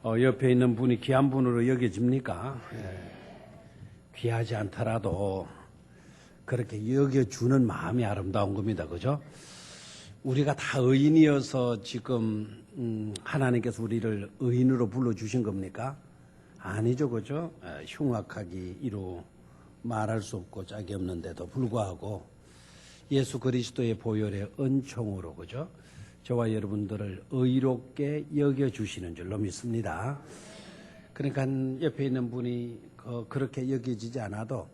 옆에 있는 분이 귀한 분으로 여겨집니까? 귀하지 않더라도 그렇게 여겨주는 마음이 아름다운 겁니다. 그죠? 우리가 다 의인이어서 지금 하나님께서 우리를 의인으로 불러주신 겁니까? 아니죠. 그죠? 흉악하기 이루 말할 수 없고 짝이 없는데도 불구하고 예수 그리스도의 보혈의 은총으로, 그죠? 저와 여러분들을 의롭게 여겨주시는 줄로 믿습니다. 그러니까 옆에 있는 분이 그렇게 여겨지지 않아도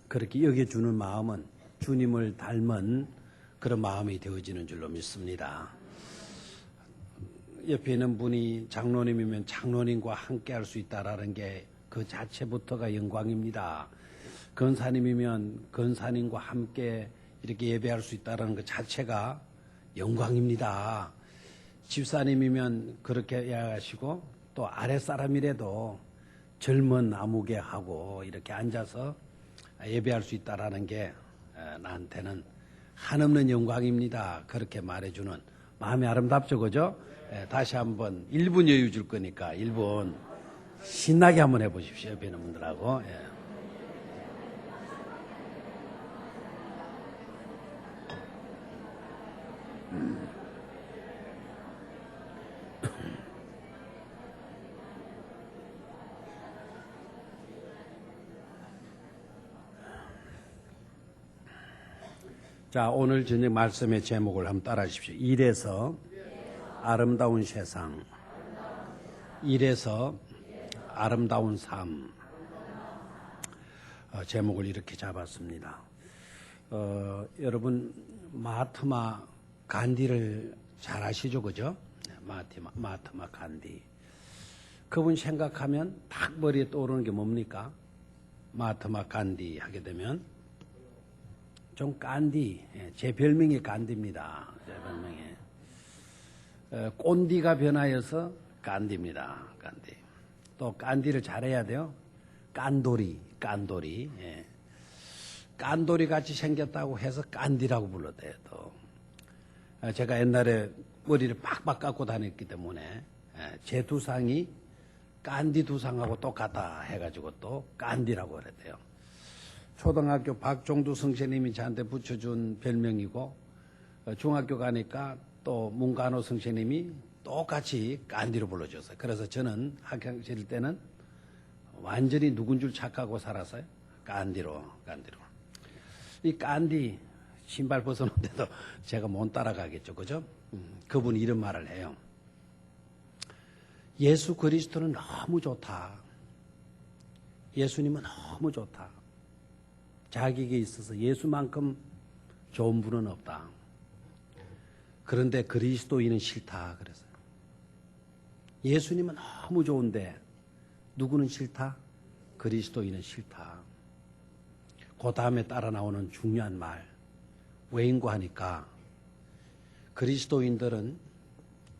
그렇게 여겨주는 마음은 주님을 닮은 그런 마음이 되어지는 줄로 믿습니다. 옆에 있는 분이 장로님이면 장로님과 함께 할 수 있다라는 게 그 자체부터가 영광입니다. 권사님이면 권사님과 함께 이렇게 예배할 수 있다는 것 자체가 영광입니다. 집사님이면 그렇게 해야 하시고 또 아랫사람이라도 젊은 아무개하고 이렇게 앉아서 예배할 수 있다는 게 나한테는 한없는 영광입니다. 그렇게 말해주는 마음이 아름답죠. 그죠? 다시 한번 1분 여유 줄 거니까 1분 신나게 한번 해보십시오. 옆에 있는 분들하고. 자, 오늘 저녁 말씀의 제목을 한번 따라 하십시오. 일에서 아름다운 세상, 일에서 아름다운 삶. 제목을 이렇게 잡았습니다. 여러분 마하트마 간디를 잘 아시죠? 그죠? 마하트마 간디. 그분 생각하면 딱 머리에 떠오르는 게 뭡니까? 마하트마 간디 하게 되면 좀 깐디, 제 별명이 깐디입니다. 제 별명이. 꼰디가 변하여서 깐디입니다. 깐디. 또 깐디를 잘해야 돼요. 깐돌이. 깐돌이 같이 생겼다고 해서 깐디라고 불렀대요. 또. 제가 옛날에 머리를 팍팍 깎고 다녔기 때문에 제 두상이 깐디 두상하고 똑같다 해가지고 또 깐디라고 그랬대요. 초등학교 박종두 선생님이 저한테 붙여준 별명이고 중학교 가니까 또 문간호 선생님이 똑같이 깐디로 불러줬어요. 그래서 저는 학창시절 때는 완전히 누군 줄 착하고 살았어요. 깐디로. 이 깐디 신발 벗어놓는데도 제가 못 따라가겠죠. 그죠? 그분이 이런 말을 해요. 예수 그리스도는 너무 좋다. 예수님은 너무 좋다. 자기에게 있어서 예수만큼 좋은 분은 없다. 그런데 그리스도인은 싫다 그랬어요. 예수님은 너무 좋은데 누구는 싫다? 그리스도인은 싫다. 그 다음에 따라 나오는 중요한 말. 왜인고 하니까 그리스도인들은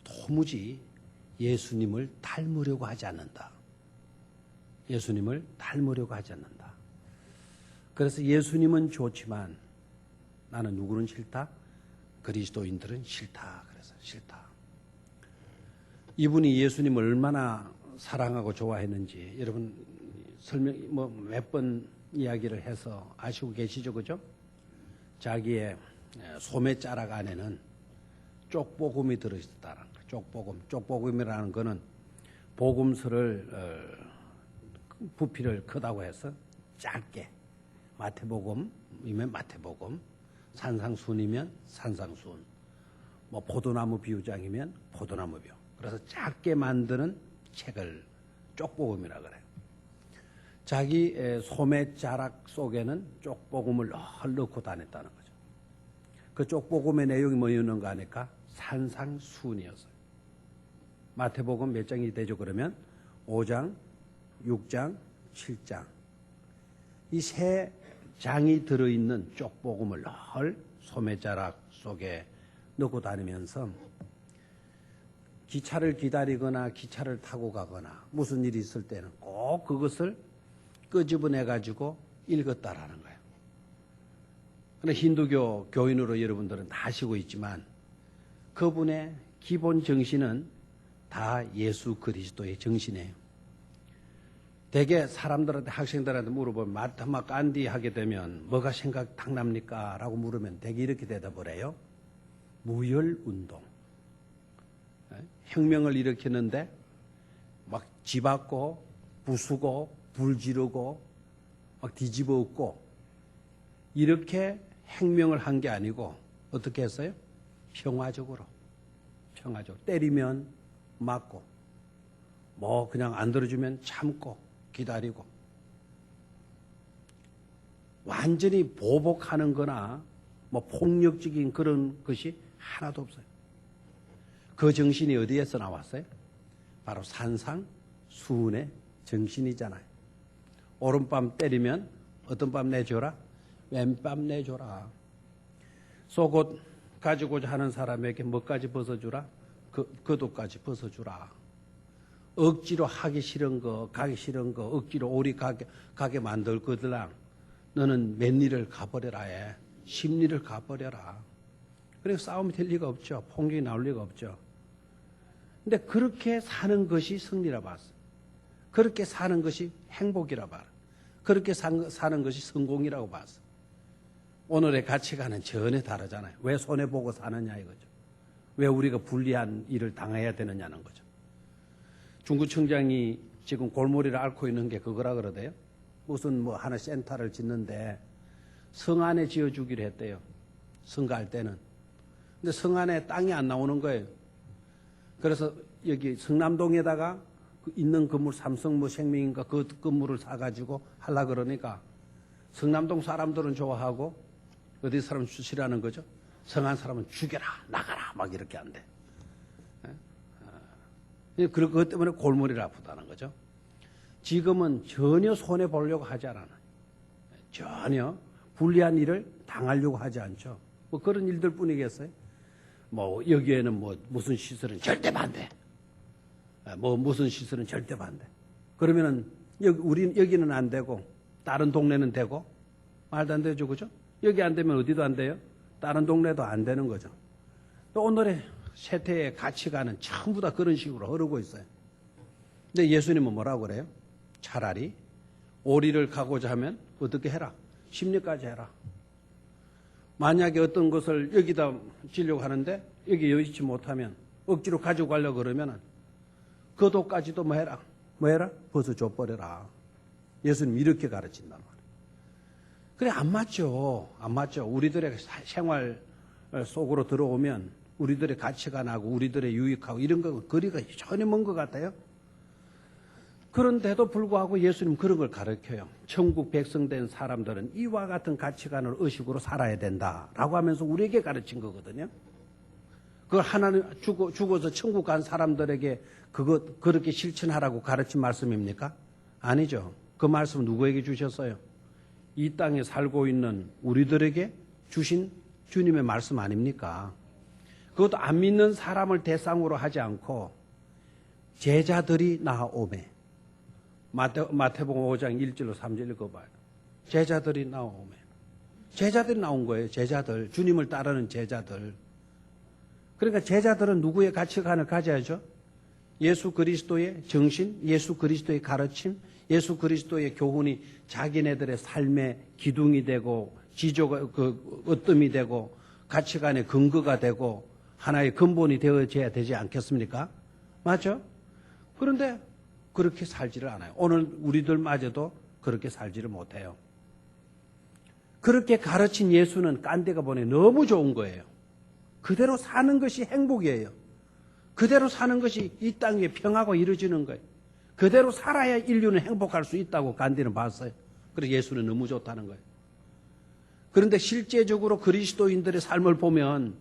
도무지 예수님을 닮으려고 하지 않는다. 예수님을 닮으려고 하지 않는다. 그래서 예수님은 좋지만 나는 누구는 싫다? 그리스도인들은 싫다. 그래서 싫다. 이분이 예수님을 얼마나 사랑하고 좋아했는지 여러분 몇 번 이야기를 해서 아시고 계시죠? 그죠? 자기의 소매자락 안에는 쪽복음이 들어있었다는 거예요. 쪽복음이라는 거는 복음서를 부피를 크다고 해서 작게 마태복음이면 마태복음, 산상순이면 산상순, 포도나무 비유장이면 포도나무 비유. 그래서 작게 만드는 책을 쪽복음이라 그래요. 자기 소매자락 속에는 쪽복음을 늘 넣고 다녔다는 거죠. 그 쪽복음의 내용이 뭐였는가 하니까 산상순이었어요. 마태복음 몇 장이 되죠? 그러면 5장, 6장, 7장. 이 세 장이 들어있는 쪽복음을 늘 소매자락 속에 넣고 다니면서 기차를 기다리거나 기차를 타고 가거나 무슨 일이 있을 때는 꼭 그것을 끄집어내가지고 읽었다라는 거예요. 그런데 힌두교 교인으로 여러분들은 다 아시고 있지만 그분의 기본 정신은 다 예수 그리스도의 정신이에요. 대개 사람들한테, 학생들한테 물어보면 마하트마 간디 하게 되면 뭐가 생각납니까? 라고 물으면 대개 이렇게 대답을 해요. 무혈운동. 혁명을 일으키는데 막 집앞고 부수고 불 지르고 막 뒤집어 엎고 이렇게 혁명을 한 게 아니고 어떻게 했어요? 평화적으로 때리면 맞고 뭐 그냥 안 들어주면 참고 기다리고 완전히 보복하는 거나 뭐 폭력적인 그런 것이 하나도 없어요. 그 정신이 어디에서 나왔어요? 바로 산상수훈의 정신이잖아요. 오른밤 때리면 어떤 밤 내줘라? 왼밤 내줘라. 속옷 가지고자 하는 사람에게 뭐까지 벗어주라? 겉옷까지 벗어주라. 억지로 하기 싫은 거, 가기 싫은 거, 억지로 오리 가게 만들 거들랑 너는 맨일을 가버려라 해. 심리를 가버려라. 그래서 싸움이 될 리가 없죠. 폭력이 나올 리가 없죠. 근데 그렇게 사는 것이 승리라 봤어. 그렇게 사는 것이 행복이라 봐라. 그렇게 사는 것이 성공이라고 봤어. 오늘의 가치관은 전혀 다르잖아요. 왜 손해보고 사느냐 이거죠. 왜 우리가 불리한 일을 당해야 되느냐는 거죠. 중구청장이 지금 골머리를 앓고 있는 게 그거라 그러대요. 무슨 뭐 하나 센터를 짓는데 성 안에 지어주기로 했대요. 선거할 때는. 근데 성 안에 땅이 안 나오는 거예요. 그래서 여기 성남동에다가 있는 건물 삼성 뭐 생명인가 그 건물을 사가지고 하려고 그러니까 성남동 사람들은 좋아하고 어디 사람 싫어하는 거죠? 성한 사람은 죽여라 나가라 막 이렇게 한대. 그것 때문에 골머리를 아프다는 거죠. 지금은 전혀 손해 보려고 하지 않아요. 전혀 불리한 일을 당하려고 하지 않죠. 뭐 그런 일들 뿐이겠어요. 뭐 여기에는 뭐 무슨 시설은 절대 반대. 뭐 무슨 시설은 절대 반대. 그러면은 우린 여기는 안 되고 다른 동네는 되고 말도 안 되죠, 그죠? 여기 안 되면 어디도 안 돼요? 다른 동네도 안 되는 거죠. 또 오늘의 세태의 가치관은 전부 다 그런 식으로 흐르고 있어요. 근데 예수님은 뭐라고 그래요? 차라리 오리를 가고자 하면 어떻게 해라? 심리까지 해라. 만약에 어떤 것을 여기다 지려고 하는데 여기 여의치 못하면 억지로 가지고 가려고 그러면 그 도까지도 뭐 해라? 뭐 해라? 벗어줘 버려라. 예수님 이렇게 가르친단 말이에요. 그래 안 맞죠. 안 맞죠. 우리들의 생활 속으로 들어오면 우리들의 가치관하고 우리들의 유익하고 이런 거 거리가 전혀 먼 것 같아요. 그런데도 불구하고 예수님 그런 걸 가르쳐요. 천국 백성된 사람들은 이와 같은 가치관을 의식으로 살아야 된다라고 하면서 우리에게 가르친 거거든요. 그걸 하나님 죽어서 천국 간 사람들에게 그렇게 실천하라고 가르친 말씀입니까? 아니죠. 그 말씀은 누구에게 주셨어요? 이 땅에 살고 있는 우리들에게 주신 주님의 말씀 아닙니까? 그것도 안 믿는 사람을 대상으로 하지 않고 제자들이 나오매. 마태복음 5장 1절로 3절 읽어봐요. 제자들이 나오매. 제자들이 나온 거예요. 제자들. 주님을 따르는 제자들. 그러니까 제자들은 누구의 가치관을 가져야죠? 예수 그리스도의 정신, 예수 그리스도의 가르침, 예수 그리스도의 교훈이 자기네들의 삶의 기둥이 되고 지조가 어뜸이 되고 가치관의 근거가 되고 하나의 근본이 되어져야 되지 않겠습니까? 맞죠? 그런데 그렇게 살지를 않아요. 오늘 우리들마저도 그렇게 살지를 못해요. 그렇게 가르친 예수는 깐데가 보니 너무 좋은 거예요. 그대로 사는 것이 행복이에요. 그대로 사는 것이 이 땅 위에 평화가 이루어지는 거예요. 그대로 살아야 인류는 행복할 수 있다고 간디는 봤어요. 그래서 예수는 너무 좋다는 거예요. 그런데 실제적으로 그리스도인들의 삶을 보면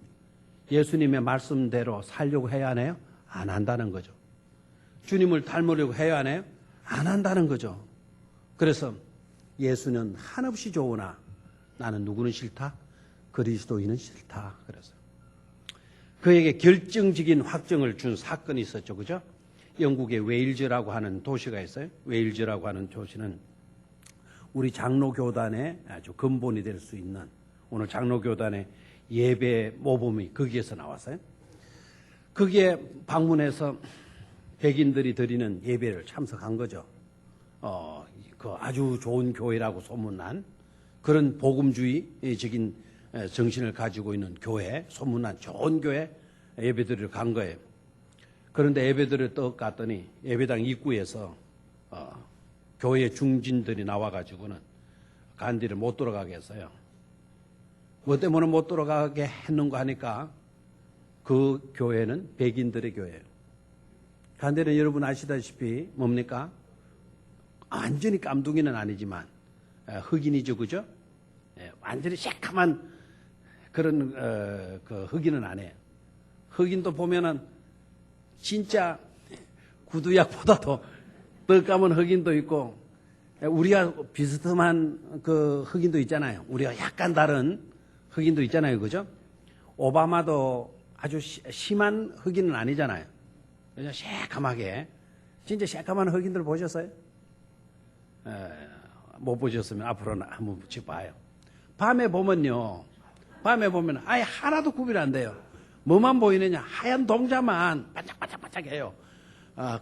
예수님의 말씀대로 살려고 해야 하나요? 안 한다는 거죠. 주님을 닮으려고 해야 하나요? 안 한다는 거죠. 그래서 예수는 한없이 좋으나 나는 누구는 싫다? 그리스도인은 싫다. 그래서 그에게 결정적인 확정을 준 사건이 있었죠. 그죠? 영국의 웨일즈라고 하는 도시가 있어요. 웨일즈라고 하는 도시는 우리 장로교단의 아주 근본이 될 수 있는 오늘 장로교단의 예배 모범이 거기에서 나왔어요. 거기에 방문해서 백인들이 드리는 예배를 참석한 거죠. 그 아주 좋은 교회라고 소문난 그런 복음주의적인 정신을 가지고 있는 교회, 소문난 좋은 교회 예배드리러 간 거예요. 그런데 예배드리러 떡 갔더니 예배당 입구에서 교회 중진들이 나와가지고는 간디를 못 들어가게 했어요. 뭐 때문에 못 들어가게 했는가 하니까 그 교회는 백인들의 교회예요. 간디는 여러분 아시다시피 뭡니까? 완전히 깜둥이는 아니지만 흑인이죠, 그죠? 완전히 새까만 그런 그 흑인은 아니에요. 흑인도 보면은 진짜 구두약보다도 더 까만 흑인도 있고 우리가 비슷한 그 흑인도 있잖아요. 우리가 약간 다른 흑인도 있잖아요, 그죠? 오바마도 아주 심한 흑인은 아니잖아요. 그냥 새까맣게 진짜 새까만 흑인들 보셨어요? 못 보셨으면 앞으로는 한번 봐요. 밤에 보면요. 밤에 보면 아예 하나도 구별 안 돼요. 뭐만 보이느냐? 하얀 동자만 반짝반짝반짝해요.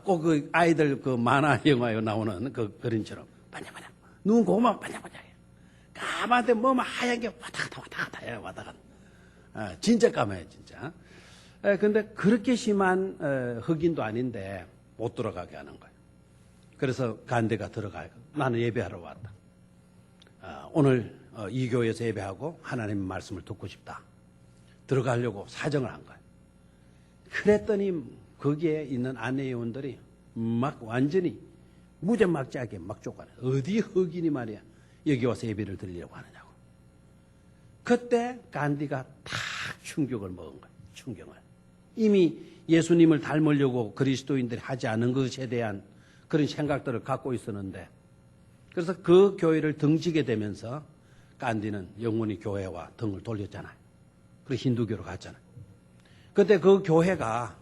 꼭 그 아이들 그 만화 영화에 나오는 그 그림처럼 반짝반짝. 눈 고만 반짝반짝해요. 까만데 뭐만 하얀 게 왔다 갔다 해요. 왔다 갔다. 진짜 까매요, 진짜. 근데 그렇게 심한 흑인도 아닌데 못 들어가게 하는 거예요. 그래서 간대가 들어가요. 나는 예배하러 왔다. 오늘 이 교회에서 예배하고 하나님의 말씀을 듣고 싶다. 들어가려고 사정을 한 거예요. 그랬더니 거기에 있는 안내요원들이 막 완전히 무지막지하게 막 쫓아내. 어디 흑인이 말이야 여기 와서 예배를 드리려고 하느냐고. 그때 간디가 탁 충격을 먹은 거예요. 충격을. 이미 예수님을 닮으려고 그리스도인들이 하지 않은 것에 대한 그런 생각들을 갖고 있었는데, 그래서 그 교회를 등지게 되면서 간디는 영원히 교회와 등을 돌렸잖아요. 그리고 힌두교로 갔잖아요. 그때 그 교회가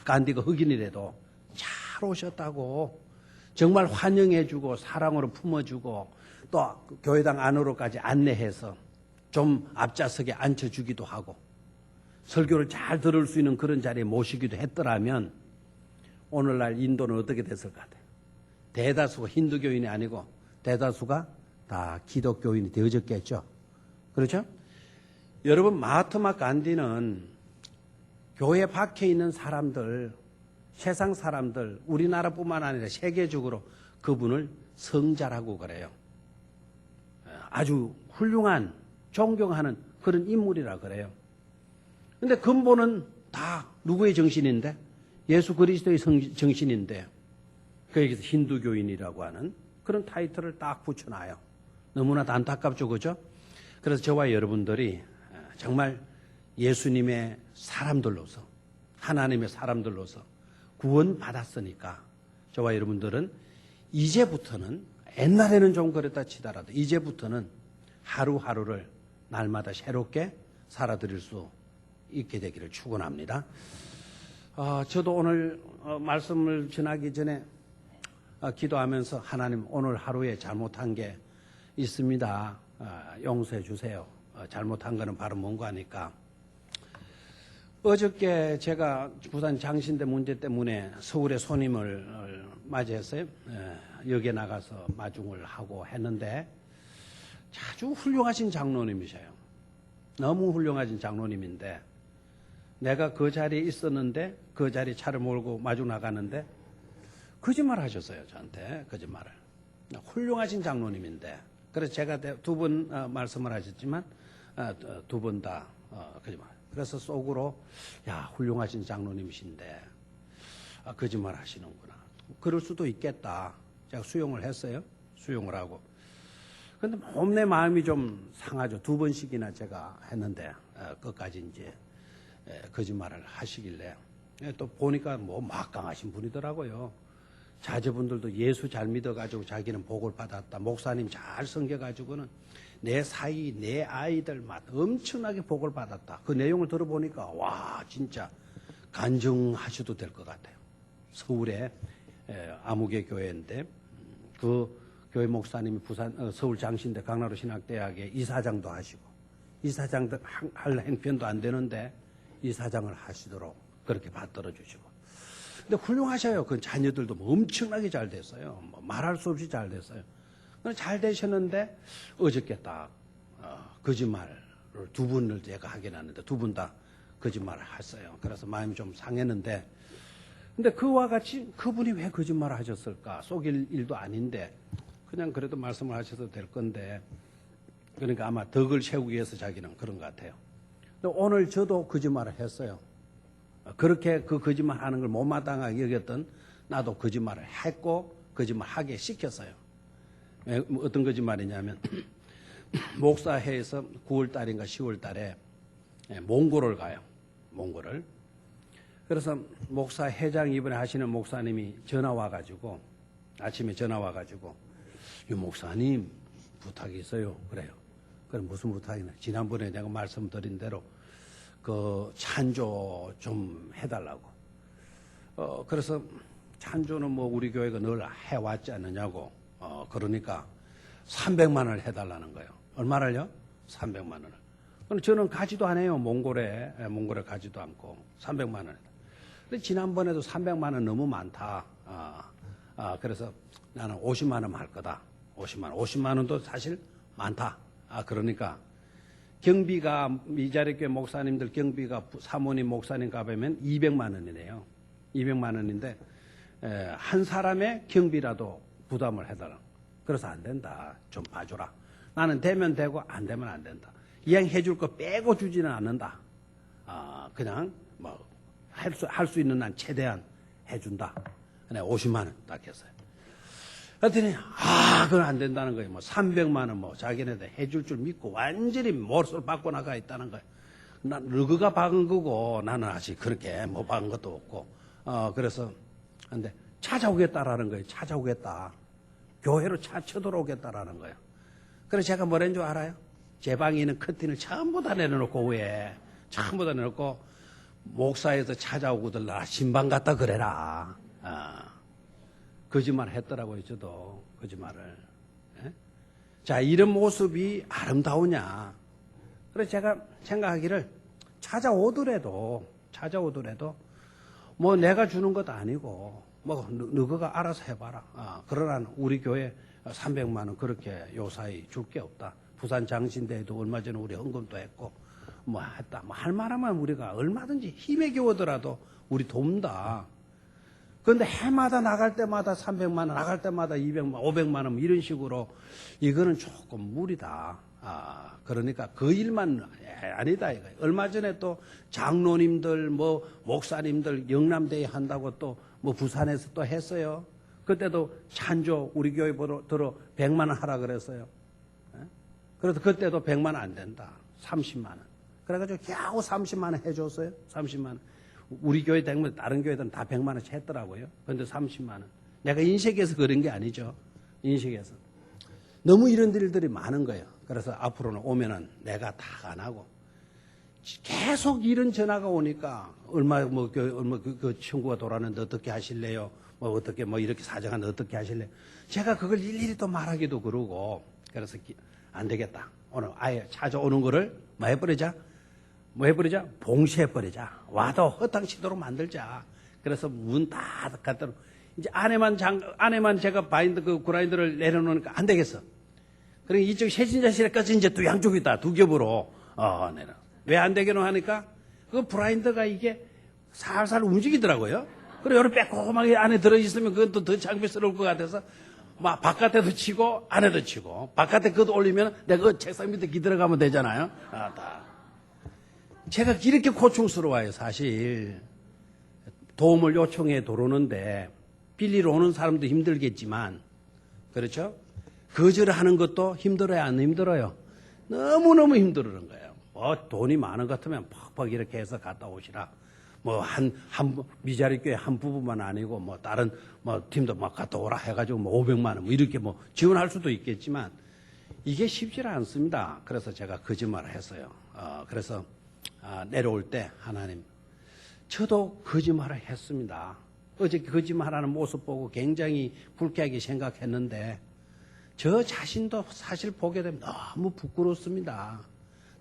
간디가 흑인이라도 잘 오셨다고 정말 환영해주고 사랑으로 품어주고 또 교회당 안으로까지 안내해서 좀 앞좌석에 앉혀주기도 하고 설교를 잘 들을 수 있는 그런 자리에 모시기도 했더라면 오늘날 인도는 어떻게 됐을 것 같아요? 대다수가 힌두교인이 아니고 대다수가 다 기독교인이 되어졌겠죠. 그렇죠? 여러분, 마하트마 간디는 교회 밖에 있는 사람들, 세상 사람들, 우리나라뿐만 아니라 세계적으로 그분을 성자라고 그래요. 아주 훌륭한, 존경하는 그런 인물이라 그래요. 근데 근본은 다 누구의 정신인데? 예수 그리스도의 정신인데, 거기서 힌두교인이라고 하는 그런 타이틀을 딱 붙여놔요. 너무나 안타깝죠, 그죠? 그래서 저와 여러분들이 정말 예수님의 사람들로서, 하나님의 사람들로서 구원받았으니까 저와 여러분들은 이제부터는, 옛날에는 좀 그랬다 치더라도 이제부터는 하루하루를 날마다 새롭게 살아드릴 수 있게 되기를 축원합니다. 저도 오늘 말씀을 전하기 전에 기도하면서 하나님, 오늘 하루에 잘못한 게 있습니다. 용서해 주세요. 잘못한 거는 바로 뭔가 하니까, 어저께 제가 부산 장신대 문제 때문에 서울에 손님을 맞이했어요. 역에 나가서 마중을 하고 했는데 아주 훌륭하신 장로님이셔요. 너무 훌륭하신 장로님인데 내가 그 자리에 있었는데 그 자리에 차를 몰고 마중 나가는데 거짓말 하셨어요. 저한테 거짓말을. 훌륭하신 장로님인데, 그래서 제가 두 번 말씀을 하셨지만 두 번 다 거짓말. 그래서 속으로 야, 훌륭하신 장로님이신데 거짓말 하시는구나. 그럴 수도 있겠다. 제가 수용을 했어요. 수용을 하고. 근데 몸내 마음이 좀 상하죠. 두 번씩이나 제가 했는데 끝까지 이제 거짓말을 하시길래, 또 보니까 뭐 막강하신 분이더라고요. 자제분들도 예수 잘 믿어가지고 자기는 복을 받았다. 목사님 잘 섬겨가지고는 내 사이, 내 아이들 막 엄청나게 복을 받았다. 그 내용을 들어보니까 와, 진짜 간증하셔도 될 것 같아요. 서울에 아무개 교회인데 그 교회 목사님이 부산 서울 장신대 강나루 신학대학의 이사장도 하시고, 이사장도 할 행편도 안 되는데 이사장을 하시도록 그렇게 받들어 주시고, 근데 훌륭하셔요. 그 자녀들도 뭐 엄청나게 잘 됐어요. 뭐 말할 수 없이 잘 됐어요. 잘 되셨는데 어저께 딱 거짓말을 두 분을 제가 하긴 하는데 두 분 다 거짓말을 했어요. 그래서 마음이 좀 상했는데, 근데 그와 같이 그분이 왜 거짓말을 하셨을까? 속일 일도 아닌데 그냥 그래도 말씀을 하셔도 될 건데, 그러니까 아마 덕을 세우기 위해서 자기는 그런 것 같아요. 근데 오늘 저도 거짓말을 했어요. 그렇게 그 거짓말 하는 걸 못마땅하게 여겼던 나도 거짓말을 했고 거짓말 하게 시켰어요. 어떤 거짓말이냐면 목사회에서 9월 달인가 10월 달에 몽골을 가요. 몽골을. 그래서 목사회장 이번에 하시는 목사님이 전화 와가지고, 아침에 전화 와가지고, 유 목사님 부탁이 있어요. 그래요. 그럼 무슨 부탁이냐? 지난번에 내가 말씀드린 대로 그 찬조 좀 해달라고. 그래서 찬조는 뭐 우리 교회가 늘 해왔지 않느냐고. 그러니까 300만 원을 해달라는 거예요. 얼마를요? 300만 원을. 그럼 저는 가지도 않아요. 몽골에 가지도 않고 300만 원. 근데 지난번에도 300만 원 너무 많다. 그래서 나는 50만 원 할 거다. 50만 원도 사실 많다. 그러니까 경비가 이자리교회 목사님들 경비가 사모님 목사님 가보면 200만 원이네요. 200만 원인데 한 사람의 경비라도 부담을 해달라. 그래서 안 된다. 좀 봐줘라. 나는 되면 되고 안 되면 안 된다. 이왕 해줄 거 빼고 주지는 않는다. 그냥 뭐 할 수 있는 한 최대한 해준다. 그냥 50만 원 딱 했어요. 그랬더니 그건 안 된다는 거예요. 뭐 300만 원 뭐 자기네들 해줄 줄 믿고 완전히 몰수를 받고 나가 있다는 거예요. 난 너그가 박은 거고 나는 아직 그렇게 뭐 박은 것도 없고. 그래서 근데 찾아오겠다라는 거예요. 찾아오겠다. 교회로 쳐들어오겠다라는 거예요. 그래서 제가 뭐라는 줄 알아요? 제 방에 있는 커튼을 전부 다 내려놓고 위에 전부 다 내놓고 목사에서 찾아오고들 나 신방 갖다 그래라. 거짓말 했더라고요. 저도 거짓말을. 자, 이런 모습이 아름다우냐. 그래서 제가 생각하기를 찾아오더라도 뭐 내가 주는 것도 아니고 뭐 너가 알아서 해봐라. 그러나 우리 교회 300만 원 그렇게 요사이 줄 게 없다. 부산 장신대에도 얼마 전에 우리 헌금도 했고 뭐 했다. 뭐 할 만하면 우리가 얼마든지 힘에 겨우더라도 우리 돕다. 그런데 해마다 나갈 때마다 300만 원, 나갈 때마다 200만, 500만 원 이런 식으로 이거는 조금 무리다. 그러니까 그 일만 아니다 이거예요. 얼마 전에 또 장로님들, 뭐 목사님들 영남대회 한다고 또 뭐 부산에서 또 했어요. 그때도 찬조 우리 교회 들어 100만 원 하라 그랬어요. 그래서 그때도 100만 원 안 된다. 30만 원. 그래가지고 겨우 30만 원 해줬어요. 30만 원. 우리 교회 되면 다른 교회들은 다 100만 원씩 했더라고요. 그런데 30만 원. 내가 인식해서 그런 게 아니죠. 인식해서. 너무 이런 일들이 많은 거예요. 그래서 앞으로는 오면은 내가 다 안 하고 계속 이런 전화가 오니까 얼마 그 친구가 돌아왔는데 어떻게 하실래요? 뭐 어떻게 뭐 이렇게 사정하는데 어떻게 하실래요? 제가 그걸 일일이 또 말하기도 그러고 그래서 안 되겠다. 오늘 아예 찾아오는 거를 뭐 해버리자? 봉쇄해버리자. 와도 허탕치도록 만들자. 그래서 문 다 갖다 놓고 이제 안에만 제가 그라인더를 내려놓으니까 안 되겠어. 그러니까 이쪽 세진자실에까지 이제 또 양쪽이다. 두 겹으로. 내려. 왜 안 되겠노 하니까 그 브라인더가 이게 살살 움직이더라고요. 그리고 여기 빼꼼하게 안에 들어있으면 그건 또 더 창피스러울 것 같아서 막 바깥에도 치고 안에도 치고 바깥에 그것도 올리면 내가 그 책상 밑에 들어가면 되잖아요. 제가 이렇게 고충스러워요. 사실 도움을 요청해 들어오는데 빌리러 오는 사람도 힘들겠지만 그렇죠? 거절하는 것도 힘들어요? 안 힘들어요? 너무너무 힘들어는 거예요. 돈이 많은 것 같으면 퍽퍽 이렇게 해서 갔다 오시라. 미자리 교회 한 부부만 아니고 다른 팀도 막 갔다 오라 해가지고 500만 원 이렇게 지원할 수도 있겠지만 이게 쉽지 않습니다. 그래서 제가 거짓말을 했어요. 그래서 내려올 때 하나님, 저도 거짓말을 했습니다. 어제 거짓말하는 모습 보고 굉장히 불쾌하게 생각했는데 저 자신도 사실 보게 되면 너무 부끄럽습니다.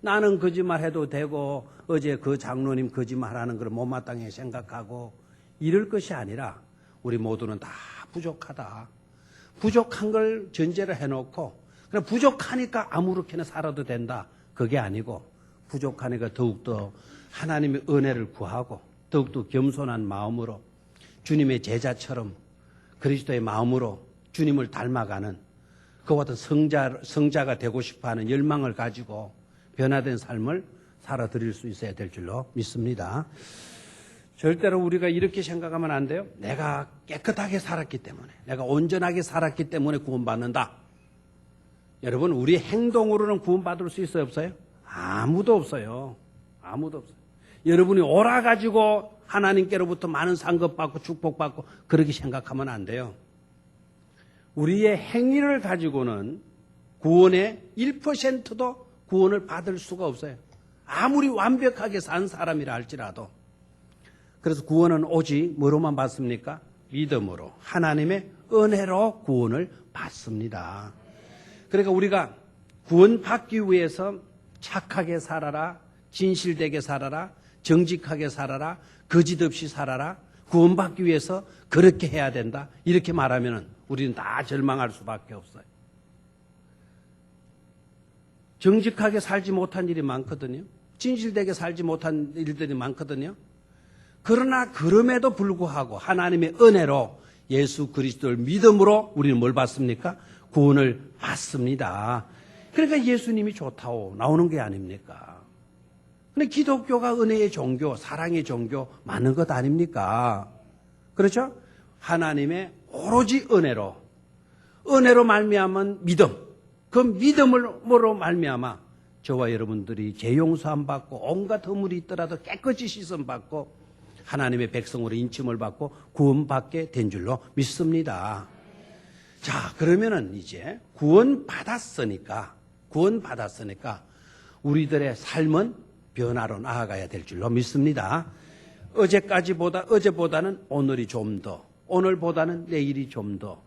나는 거짓말해도 되고 어제 그 장로님 거짓말하는 걸 못마땅히 생각하고 이럴 것이 아니라 우리 모두는 다 부족하다. 부족한 걸 전제로 해놓고 그냥 부족하니까 아무렇게나 살아도 된다. 그게 아니고 부족하니까 더욱더 하나님의 은혜를 구하고 더욱더 겸손한 마음으로 주님의 제자처럼 그리스도의 마음으로 주님을 닮아가는 그와 같은 성자가 되고 싶어하는 열망을 가지고 변화된 삶을 살아드릴 수 있어야 될 줄로 믿습니다. 절대로 우리가 이렇게 생각하면 안 돼요. 내가 깨끗하게 살았기 때문에, 내가 온전하게 살았기 때문에 구원받는다. 여러분, 우리 행동으로는 구원받을 수 있어요, 없어요? 아무도 없어요. 아무도 없어요. 여러분이 옳아가지고 하나님께로부터 많은 상급받고 축복받고 그렇게 생각하면 안 돼요. 우리의 행위를 가지고는 구원의 1%도 구원을 받을 수가 없어요. 아무리 완벽하게 산 사람이라 할지라도. 그래서 구원은 오직 뭐로만 받습니까? 믿음으로, 하나님의 은혜로 구원을 받습니다. 그러니까 우리가 구원받기 위해서 착하게 살아라, 진실되게 살아라, 정직하게 살아라, 거짓 없이 살아라, 구원받기 위해서 그렇게 해야 된다. 이렇게 말하면 우리는 다 절망할 수밖에 없어요. 정직하게 살지 못한 일이 많거든요. 진실되게 살지 못한 일들이 많거든요. 그러나 그럼에도 불구하고 하나님의 은혜로 예수 그리스도를 믿음으로 우리는 뭘 받습니까? 구원을 받습니다. 그러니까 예수님이 좋다고 나오는 게 아닙니까? 근데 기독교가 은혜의 종교, 사랑의 종교 맞는 것 아닙니까? 그렇죠? 하나님의 오로지 은혜로 말미암은 믿음, 그 믿음으로 말미암아 저와 여러분들이 죄 용서함 받고 온갖 허물이 있더라도 깨끗이 씻음 받고 하나님의 백성으로 인침을 받고 구원받게 된 줄로 믿습니다. 자, 그러면은 이제 구원받았으니까 우리들의 삶은 변화로 나아가야 될 줄로 믿습니다. 어제보다는 오늘이 좀 더, 오늘보다는 내일이 좀 더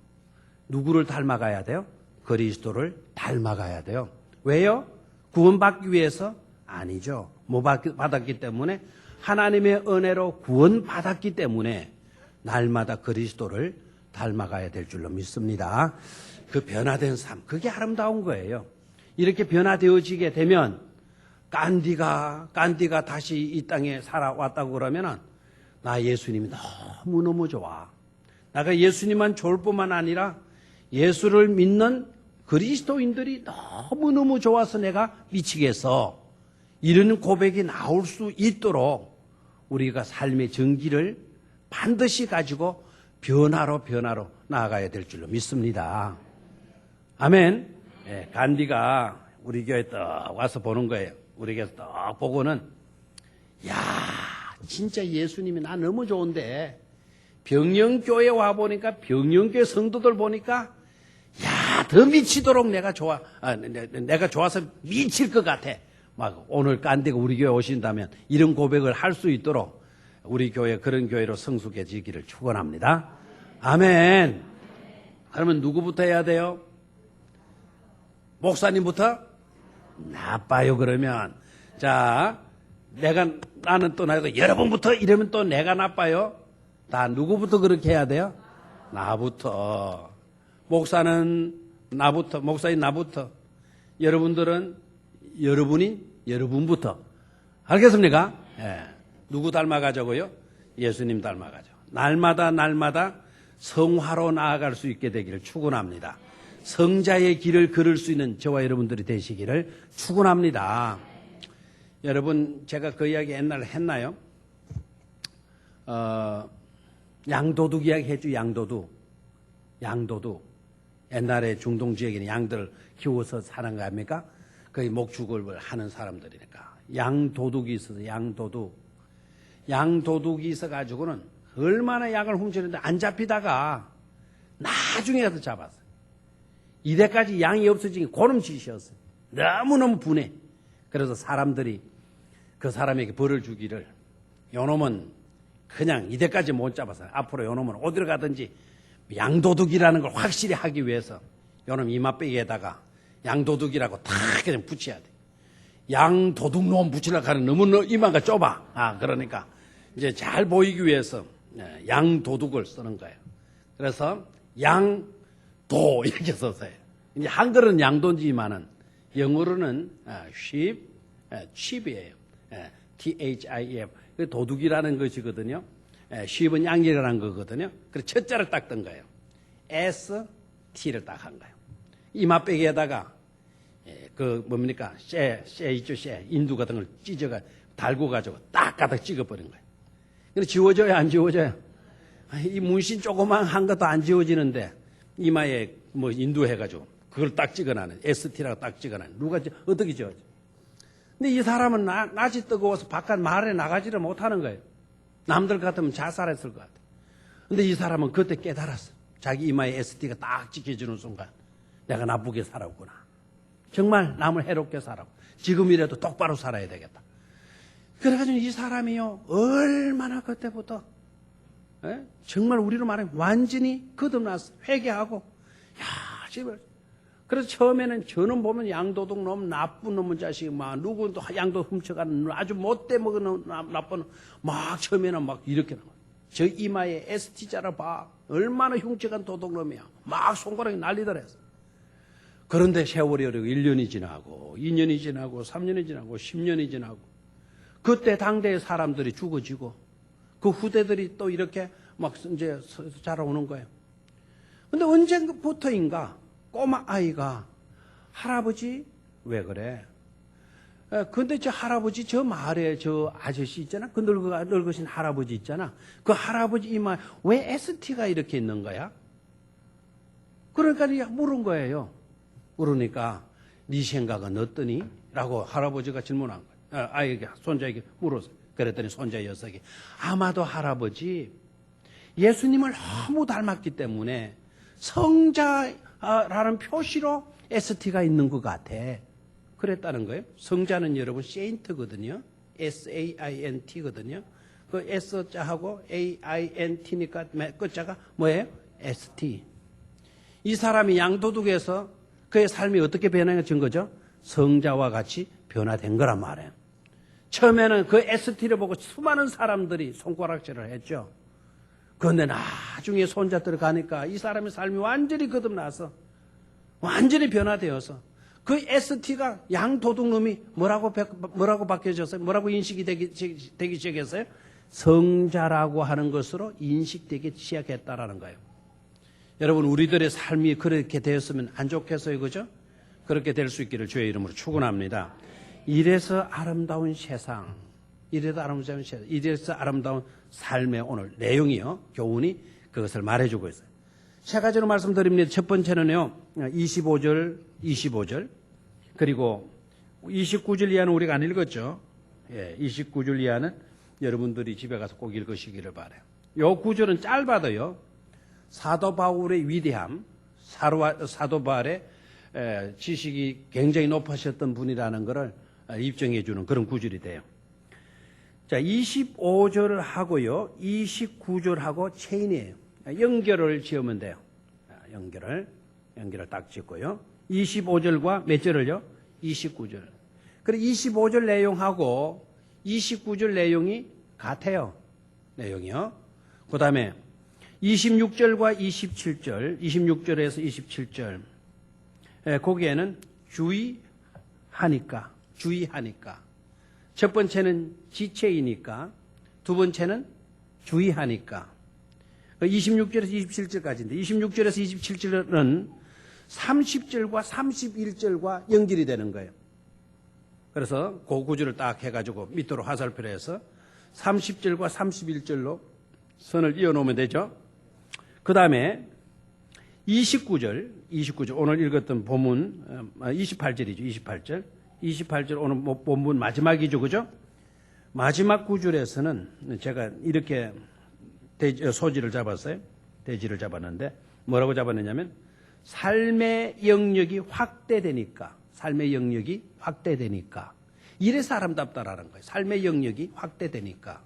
누구를 닮아가야 돼요? 그리스도를 닮아가야 돼요. 왜요? 구원받기 위해서? 아니죠. 못 받았기 때문에 하나님의 은혜로 구원받았기 때문에 날마다 그리스도를 닮아가야 될 줄로 믿습니다. 그 변화된 삶, 그게 아름다운 거예요. 이렇게 변화되어지게 되면 간디가 다시 이 땅에 살아왔다고 그러면은 나 예수님이 너무너무 좋아. 내가 예수님만 좋을 뿐만 아니라 예수를 믿는 그리스도인들이 너무너무 좋아서 내가 미치겠어. 이런 고백이 나올 수 있도록 우리가 삶의 정기를 반드시 가지고 변화로 나아가야 될 줄로 믿습니다. 아멘. 네, 간디가 우리 교회에 딱 와서 보는 거예요. 우리 교회에서 딱 보고는 야, 진짜 예수님이 나 너무 좋은데 병영교회 와보니까 병영교회 성도들 보니까 야, 더 미치도록 내가 좋아서 미칠 것 같아. 막 오늘 깐디가 우리 교회 오신다면 이런 고백을 할 수 있도록 우리 교회 그런 교회로 성숙해지기를 축원합니다. 아멘. 그러면 누구부터 해야 돼요? 목사님부터? 나빠요. 그러면 자, 나는 또 나도 여러분부터 이러면 또 내가 나빠요. 다 누구부터 그렇게 해야 돼요? 나부터. 목사는 나부터, 목사인 나부터. 여러분들은 여러분부터. 알겠습니까? 예. 누구 닮아가자고요? 예수님 닮아가자. 날마다 성화로 나아갈 수 있게 되기를 축원합니다. 성자의 길을 걸을 수 있는 저와 여러분들이 되시기를 축원합니다. 여러분, 제가 그 이야기 옛날에 했나요? 양도둑 이야기 했죠. 양도둑. 옛날에 중동 지역에는 양들을 키워서 사는 거 아닙니까? 거의 목축을 하는 사람들이니까. 양도둑이 있어서 양도둑이 있어가지고는 얼마나 약을 훔치는데 안 잡히다가 나중에 가서 잡았어요. 이때까지 양이 없어지니 고름짓이었어요. 너무너무 분해. 그래서 사람들이 그 사람에게 벌을 주기를 요놈은 그냥 이때까지 못 잡았어요. 앞으로 요놈은 어디로 가든지 양도둑이라는 걸 확실히 하기 위해서 요놈 이마빼기에다가 양도둑이라고 탁 그냥 붙여야 돼. 양도둑놈 붙이려고 하는 너무 이마가 좁아. 그러니까 이제 잘 보이기 위해서 양도둑을 쓰는 거예요. 그래서 양도 이렇게 썼어요. 이제 한글은 양도지만은 영어로는 sheep, sheep이에요. THIF. 도둑이라는 것이거든요. sheep은 양이라는 거거든요. 그래서 첫자를 딱 뜬 거예요. ST를 딱 한 거예요. 이마빼기에다가 뭡니까? 쇠 있죠, 쇠. 인두 같은 걸 찢어가, 달고 가지고 딱 가득 찍어버린 거예요. 근데 지워져요, 안 지워져요? 이 문신 조그만 한 것도 안 지워지는데, 이마에 뭐 인두해가지고, 그걸 딱 찍어놔는, ST라고 딱 찍어놔는. 누가, 어떻게 지워져? 근데 이 사람은 낯이 뜨거워서 바깥 말에 나가지를 못하는 거예요. 남들 같으면 자살했을 것 같아요. 근데 이 사람은 그때 깨달았어. 자기 이마에 ST가 딱 찍혀주는 순간, 내가 나쁘게 살았구나. 정말 남을 해롭게 살았고, 지금이라도 똑바로 살아야 되겠다. 그래가지고 이 사람이요, 얼마나 그때부터, 정말 우리로 말하면 완전히 거듭났어. 회개하고, 야, 집을. 그래서 처음에는 저는 보면 양도둑 놈, 나쁜 놈의 자식이 막, 누구도 양도 훔쳐가는 아주 못돼 먹은 나쁜 놈, 막 처음에는 막 이렇게 나와. 저 이마에 ST자라 봐. 얼마나 흉측한 도둑놈이야. 막 손가락이 난리더랬어. 그런데 세월이 어려고 1년이 지나고 2년이 지나고 3년이 지나고 10년이 지나고 그때 당대의 사람들이 죽어지고 그 후대들이 또 이렇게 막 이제 자라오는 거예요. 근데 언제부터인가 꼬마 아이가 할아버지 왜 그래? 근데 저 할아버지 저 마을에 저 아저씨 있잖아. 그 늙으신 할아버지 있잖아. 그 할아버지 이마 왜 ST가 이렇게 있는 거야? 그러니까 물은 거예요. 그러니까 네 생각은 어떠니? 라고 할아버지가 질문한 거예요. 아이에게 손자에게 물었어요. 그랬더니 손자 녀석이 아마도 할아버지 예수님을 너무 닮았기 때문에 성자라는 표시로 ST가 있는 것 같아. 그랬다는 거예요. 성자는 여러분 세인트거든요. SAINT거든요. 그 S자하고 AINT니까 끝자가 뭐예요? ST. 이 사람이 양도둑에서 그의 삶이 어떻게 변화된 거죠? 성자와 같이 변화된 거란 말이에요. 처음에는 그 ST를 보고 수많은 사람들이 손가락질을 했죠. 그런데 나중에 손자들 가니까 이 사람의 삶이 완전히 거듭나서 완전히 변화되어서 그 ST가 양도둑놈이 뭐라고 바뀌어졌어요? 뭐라고 인식이 되기 시작했어요? 성자라고 하는 것으로 인식되기 시작했다라는 거예요. 여러분 우리들의 삶이 그렇게 되었으면 안 좋겠어요, 그죠? 그렇게 될 수 있기를 주의 이름으로 축원합니다. 이래서 아름다운 세상, 이래서 아름다운 삶의 오늘 내용이요, 교훈이 그것을 말해주고 있어요. 세 가지로 말씀드립니다. 첫 번째는요, 25절 그리고 29절 이하는 우리가 안 읽었죠. 29절 이하는 여러분들이 집에 가서 꼭 읽으시기를 바라요. 요 구절은 짧아도요, 사도 바울의 위대함, 사도 바울의 지식이 굉장히 높으셨던 분이라는 것을 입증해 주는 그런 구절이 돼요. 자, 25절을 하고요, 29절하고 체인이에요. 연결을 지으면 돼요. 연결을 딱 짓고요. 25절과 몇 절을요? 29절. 그리고 25절 내용하고 29절 내용이 같아요. 내용이요. 그 다음에 26절과 27절, 26절에서 27절. 거기에는 주의하니까. 첫 번째는 지체이니까, 두 번째는 주의하니까. 26절에서 27절까지인데, 26절에서 27절은 30절과 31절과 연결이 되는 거예요. 그래서 그 구절을 딱 해가지고 밑으로 화살표를 해서 30절과 31절로 선을 이어놓으면 되죠. 그 다음에 29절, 오늘 읽었던 본문, 28절이죠, 28절 오늘 본문 마지막이죠, 그죠? 마지막 구절에서는 제가 이렇게 소지를 잡았어요. 대지를 잡았는데, 뭐라고 잡았느냐면, 삶의 영역이 확대되니까, 이래서 아름답다라는 거예요. 삶의 영역이 확대되니까.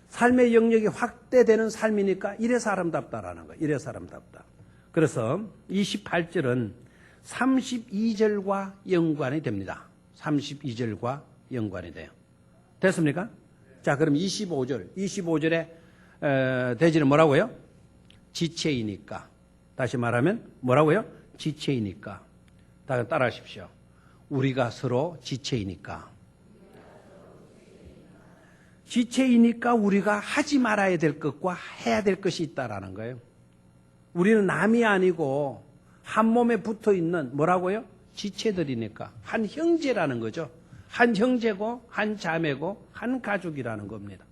삶의 영역이 확대되는 삶이니까 이래서 아름답다라는 거예요. 이래서 아름답다. 그래서 28절은 32절과 연관이 됩니다. 32절과 연관이 돼요. 됐습니까? 자, 그럼 25절에 대지는 뭐라고요? 지체이니까. 다시 말하면 뭐라고요? 지체이니까. 다 따라하십시오. 우리가 서로 지체이니까. 지체이니까 우리가 하지 말아야 될 것과 해야 될 것이 있다라는 거예요. 우리는 남이 아니고 한 몸에 붙어 있는 뭐라고요? 지체들이니까. 한 형제라는 거죠. 한 형제고 한 자매고 한 가족이라는 겁니다.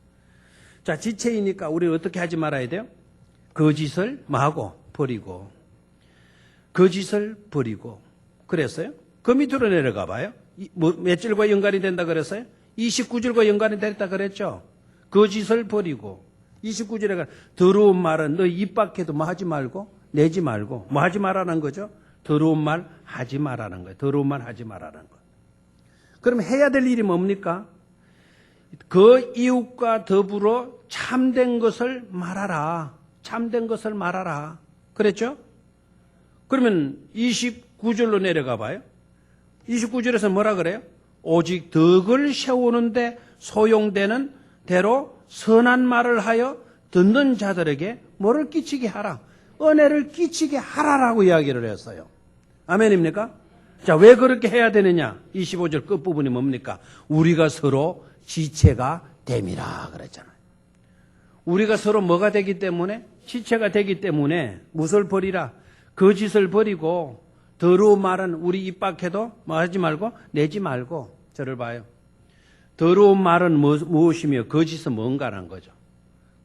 자, 지체이니까 우리 어떻게 하지 말아야 돼요? 거짓을 뭐하고? 버리고. 거짓을 버리고. 그랬어요? 그 밑으로 내려가 봐요. 몇절과 연관이 된다 그랬어요? 29절과 연관이 됐다 그랬죠? 거짓을 버리고. 29절에 더러운 말은 너 입 밖에도 뭐 하지 말고 내지 말고 뭐 하지 말라는 거죠? 더러운 말 하지 말라는 거예요. 더러운 말 하지 말라는 거. 그럼 해야 될 일이 뭡니까? 그 이웃과 더불어 참된 것을 말하라. 참된 것을 말하라. 그랬죠? 그러면 29절로 내려가 봐요. 29절에서 뭐라 그래요? 오직 덕을 세우는데 소용되는 대로 선한 말을 하여 듣는 자들에게 뭐를 끼치게 하라. 은혜를 끼치게 하라라고 이야기를 했어요. 아멘입니까? 자, 왜 그렇게 해야 되느냐? 25절 끝부분이 뭡니까? 우리가 서로 지체가 됨이라 그랬잖아요. 우리가 서로 뭐가 되기 때문에? 지체가 되기 때문에 무엇을 버리라? 거짓을 버리고 더러운 말은 우리 입 밖에도 뭐 하지 말고 내지 말고. 저를 봐요. 더러운 말은 무엇이며 거짓은 뭔가라는 거죠.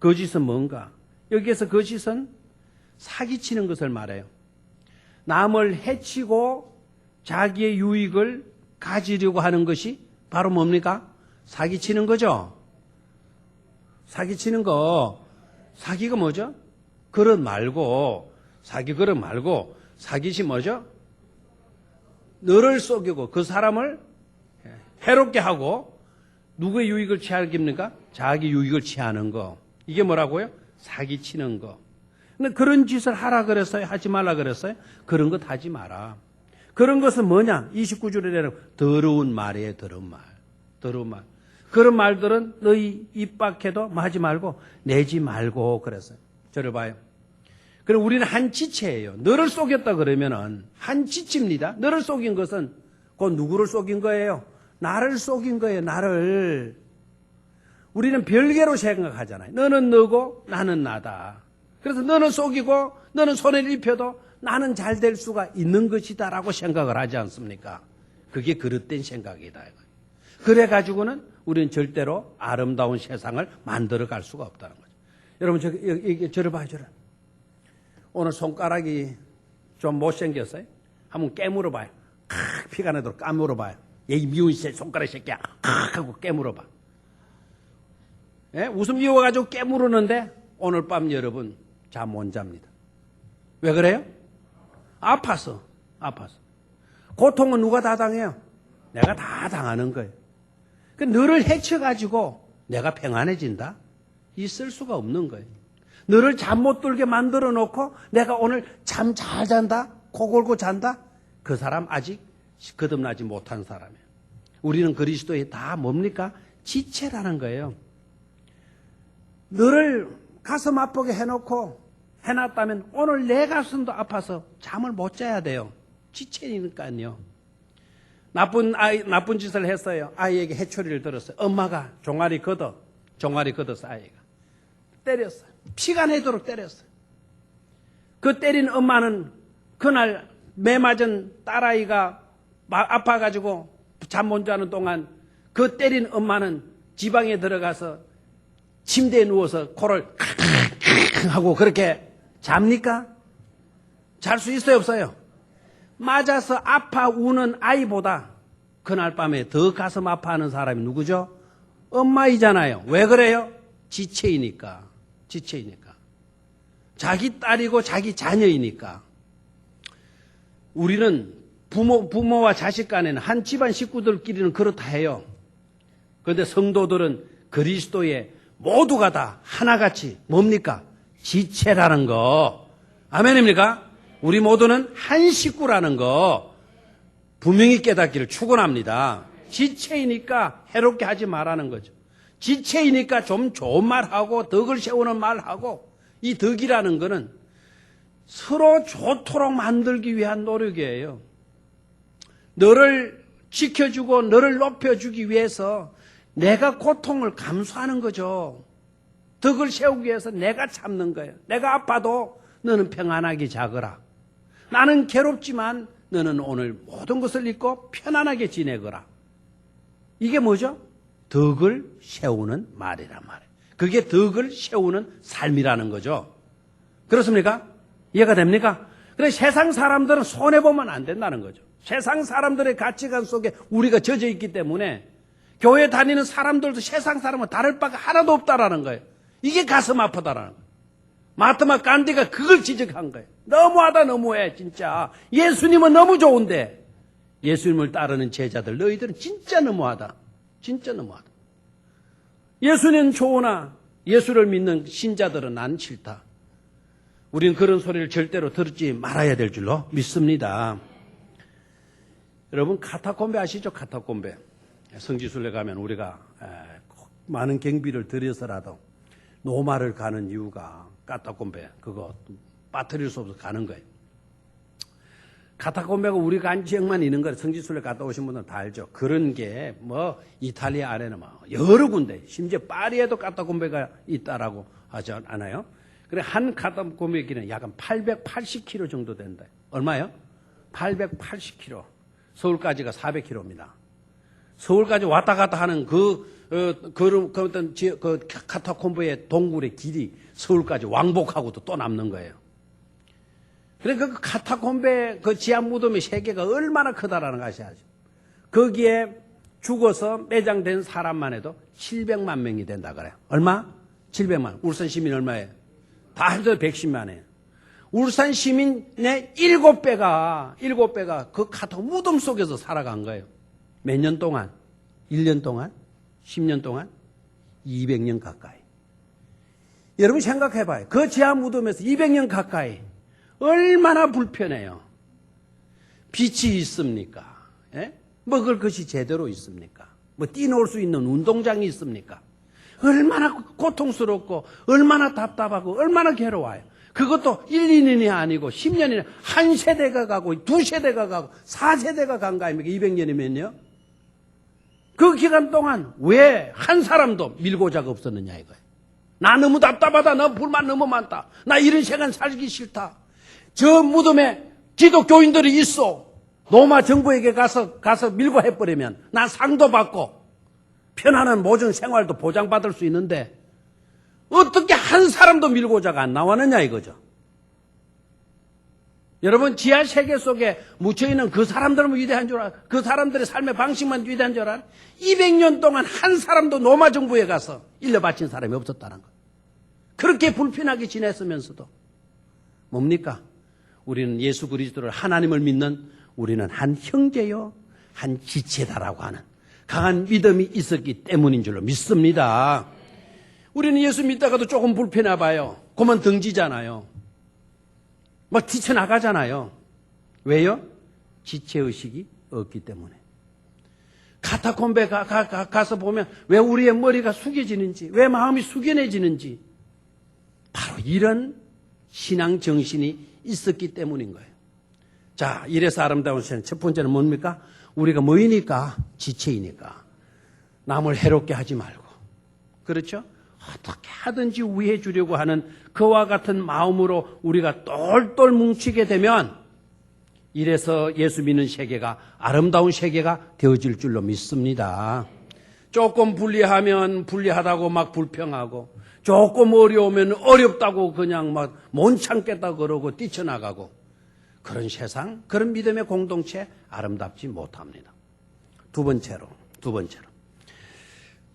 거짓은 뭔가? 여기에서 거짓은 사기치는 것을 말해요. 남을 해치고 자기의 유익을 가지려고 하는 것이 바로 뭡니까? 사기치는 거죠. 사기치는 거. 사기가 뭐죠? 그릇 말고 사기 그릇 말고 사기시 뭐죠? 너를 속이고 그 사람을 해롭게 하고 누구의 유익을 취하깁니까? 자기 유익을 취하는 거. 이게 뭐라고요? 사기치는 거. 근데 그런 짓을 하라 그랬어요? 하지 말라 그랬어요? 그런 것 하지 마라. 그런 것은 뭐냐? 29절에 내려 더러운 말이에요. 더러운 말. 더러운 말. 그런 말들은 너희 입 밖에도 하지 말고 내지 말고 그랬어요. 저를 봐요. 그럼 우리는 한 지체예요. 너를 속였다 그러면은 한 지체입니다. 너를 속인 것은 곧 누구를 속인 거예요? 나를 속인 거예요. 나를. 우리는 별개로 생각하잖아요. 너는 너고 나는 나다. 그래서 너는 속이고 너는 손해를 입혀도 나는 잘 될 수가 있는 것이다라고 생각을 하지 않습니까? 그게 그릇된 생각이다. 그래가지고는 우리는 절대로 아름다운 세상을 만들어갈 수가 없다는 거죠. 여러분 저를 봐요. 저를. 오늘 손가락이 좀 못생겼어요? 한번 깨물어 봐요. 피가 나도록 까물어 봐요. 이 미운 손가락 새끼야. 하고 깨물어 봐. 예? 웃음 미워가지고 깨무르는데 오늘 밤 여러분 잠 못 잡니다. 왜 그래요? 아파서. 고통은 누가 다 당해요? 내가 다 당하는 거예요. 너를 해쳐가지고 내가 평안해진다? 있을 수가 없는 거예요. 너를 잠 못 들게 만들어 놓고 내가 오늘 잠 잘 잔다? 코 골고 잔다? 그 사람 아직 거듭나지 못한 사람이에요. 우리는 그리스도에 다 뭡니까? 지체라는 거예요. 너를 가슴 아프게 해놨다면 오늘 내 가슴도 아파서 잠을 못 자야 돼요. 지체니까요. 나쁜 짓을 했어요. 아이에게 해초리를 들었어요. 엄마가 종아리 걷어서 아이가 때렸어요. 피가 내도록 때렸어요. 그 때린 엄마는 그날 매 맞은 딸아이가 아파가지고 잠 못 자는 동안 그 때린 엄마는 지방에 들어가서 침대에 누워서 코를 하고 그렇게 잡니까? 잘 수 있어요, 없어요? 맞아서 아파 우는 아이보다 그날 밤에 더 가슴 아파하는 사람이 누구죠? 엄마이잖아요. 왜 그래요? 지체이니까. 자기 딸이고 자기 자녀이니까. 우리는 부모와 자식 간에는 한 집안 식구들끼리는 그렇다 해요. 그런데 성도들은 그리스도의 모두가 다 하나같이 뭡니까? 지체라는 거. 아멘입니까? 우리 모두는 한 식구라는 거 분명히 깨닫기를 축원합니다. 지체이니까 해롭게 하지 말라는 거죠. 지체이니까 좀 좋은 말하고 덕을 세우는 말하고, 이 덕이라는 거는 서로 좋도록 만들기 위한 노력이에요. 너를 지켜주고 너를 높여주기 위해서 내가 고통을 감수하는 거죠. 덕을 세우기 위해서 내가 참는 거예요. 내가 아파도 너는 평안하게 자거라. 나는 괴롭지만 너는 오늘 모든 것을 잊고 편안하게 지내거라. 이게 뭐죠? 덕을 세우는 말이란 말이에요. 그게 덕을 세우는 삶이라는 거죠. 그렇습니까? 이해가 됩니까? 그래서 세상 사람들은 손해보면 안 된다는 거죠. 세상 사람들의 가치관 속에 우리가 젖어 있기 때문에 교회 다니는 사람들도 세상 사람은 다를 바가 하나도 없다라는 거예요. 이게 가슴 아프다라는 거예요. 마하트마 간디가 그걸 지적한 거예요. 너무하다 너무해 진짜. 예수님은 너무 좋은데 예수님을 따르는 제자들 너희들은 진짜 너무하다. 진짜 너무하다. 예수는 좋으나 예수를 믿는 신자들은 난 싫다. 우리는 그런 소리를 절대로 듣지 말아야 될 줄로 믿습니다. 여러분 카타콤베 아시죠? 카타콤베. 성지순례 가면 우리가 많은 경비를 들여서라도 노마를 가는 이유가 카타콤베 그거 빠뜨릴 수 없어서 가는 거예요. 카타콤베가 우리 간 지역만 있는 거예요. 성지순례 갔다 오신 분들은 다 알죠. 그런 게 뭐 이탈리아 안에는 뭐 여러 군데 심지어 파리에도 카타콤베가 있다라고 하지 않아요? 그래 한 카타콤베의 길이는 약 880km 정도 된다. 얼마요? 880km. 서울까지가 400km입니다. 서울까지 왔다 갔다 하는 그 카타콤베의 동굴의 길이 서울까지 왕복하고도 또 남는 거예요. 그러니까 그 카타콤베 그 지하 무덤의 세계가 얼마나 크다라는 것이 아죠. 거기에 죽어서 매장된 사람만 해도 700만 명이 된다 그래요. 얼마? 700만. 울산 시민 얼마예요? 다 해도 110만이에요. 울산 시민의 7배가 그 카타콤 무덤 속에서 살아간 거예요. 몇 년 동안? 1년 동안? 10년 동안? 200년 가까이. 여러분 생각해봐요. 그 지하 무덤에서 200년 가까이 얼마나 불편해요. 빛이 있습니까? 예? 먹을 것이 제대로 있습니까? 뭐 뛰놀 수 있는 운동장이 있습니까? 얼마나 고통스럽고 얼마나 답답하고 얼마나 괴로워요. 그것도 1, 2년이 아니고 10년이나 한 세대가 가고 두 세대가 가고 4세대가 간 거 아닙니까? 200년이면요. 그 기간 동안 왜 한 사람도 밀고자가 없었느냐 이거예요. 나 너무 답답하다. 나 불만 너무 많다. 나 이런 시간 살기 싫다. 저 무덤에 기독교인들이 있어. 로마 정부에게 가서 밀고 해버리면 난 상도 받고 편안한 모든 생활도 보장받을 수 있는데 어떻게 한 사람도 밀고자가 안 나왔느냐 이거죠. 여러분 지하 세계 속에 묻혀있는 그 사람들은 위대한 줄 알아. 그 사람들의 삶의 방식만 위대한 줄 알아. 200년 동안 한 사람도 로마 정부에 가서 일러 바친 사람이 없었다는 거. 그렇게 불편하게 지냈으면서도 뭡니까? 우리는 예수 그리스도를 하나님을 믿는 우리는 한 형제요 한 지체다라고 하는 강한 믿음이 있었기 때문인 줄로 믿습니다. 우리는 예수 믿다가도 조금 불편해 봐요. 그만 등지잖아요. 막 뛰쳐나가잖아요. 왜요? 지체의식이 없기 때문에. 카타콤베 가서 보면 왜 우리의 머리가 숙여지는지, 왜 마음이 숙연해지는지 바로 이런 신앙 정신이 있었기 때문인 거예요. 자, 이래서 아름다운 시는 첫 번째는 뭡니까? 우리가 뭐이니까? 지체이니까. 남을 해롭게 하지 말고. 그렇죠? 어떻게 하든지 위해 주려고 하는 그와 같은 마음으로 우리가 똘똘 뭉치게 되면 이래서 예수 믿는 세계가 아름다운 세계가 되어질 줄로 믿습니다. 조금 불리하면 불리하다고 막 불평하고 조금 어려우면 어렵다고 그냥 막 못 참겠다 그러고 뛰쳐나가고 그런 세상, 그런 믿음의 공동체 아름답지 못합니다. 두 번째로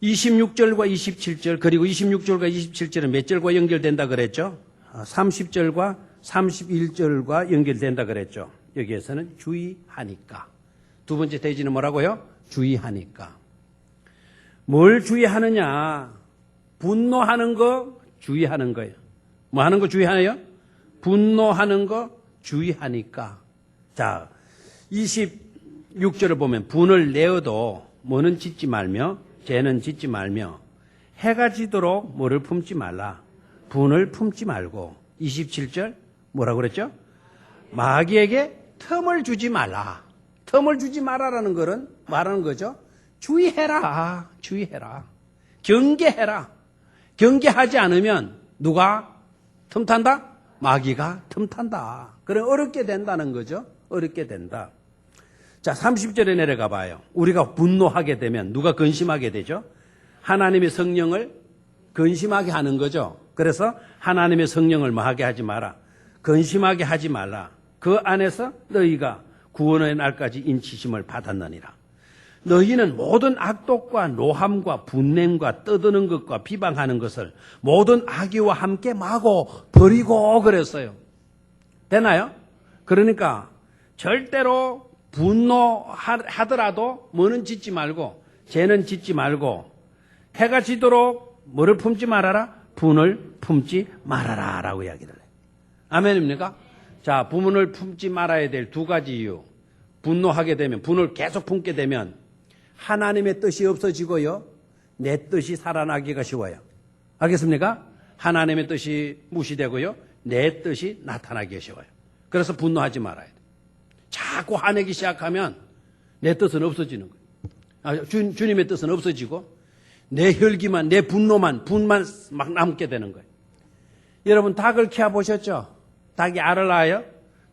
26절과 27절 그리고 26절과 27절은 몇 절과 연결된다 그랬죠? 30절과 31절과 연결된다 그랬죠? 여기에서는 주의하니까. 두 번째 대지는 뭐라고요? 주의하니까. 뭘 주의하느냐? 분노하는 거 주의하는 거예요. 뭐 하는 거 주의하나요? 분노하는 거 주의하니까. 자, 26절을 보면 분을 내어도 뭐는 짓지 말며 죄는 짓지 말며 해가 지도록 뭐를 품지 말라. 분을 품지 말고 27절 뭐라고 그랬죠? 마귀에게 틈을 주지 말라. 틈을 주지 말라라는 것은 말하는 거죠. 주의해라. 주의해라. 경계해라. 경계하지 않으면 누가 틈탄다? 마귀가 틈탄다. 그래 어렵게 된다는 거죠. 어렵게 된다. 자, 30절에 내려가 봐요. 우리가 분노하게 되면 누가 근심하게 되죠? 하나님의 성령을 근심하게 하는 거죠. 그래서 하나님의 성령을 뭐 하게 하지 마라. 근심하게 하지 말라. 그 안에서 너희가 구원의 날까지 인치심을 받았느니라. 너희는 모든 악독과 노함과 분냄과 떠드는 것과 비방하는 것을 모든 악의와 함께 마고 버리고 그랬어요. 되나요? 그러니까 절대로 분노하더라도 뭐는 짓지 말고 죄는 짓지 말고 해가 지도록 뭐를 품지 말아라? 분을 품지 말아라 라고 이야기를 해요. 아멘입니까? 자, 분을 품지 말아야 될 두 가지 이유. 분노하게 되면, 분을 계속 품게 되면 하나님의 뜻이 없어지고요. 내 뜻이 살아나기가 쉬워요. 알겠습니까? 하나님의 뜻이 무시되고요. 내 뜻이 나타나기가 쉬워요. 그래서 분노하지 말아야 돼요. 자꾸 화내기 시작하면 내 뜻은 없어지는 거예요. 주님의 뜻은 없어지고 내 혈기만, 내 분만 막 남게 되는 거예요. 여러분 닭을 키워보셨죠? 닭이 알을 낳아요?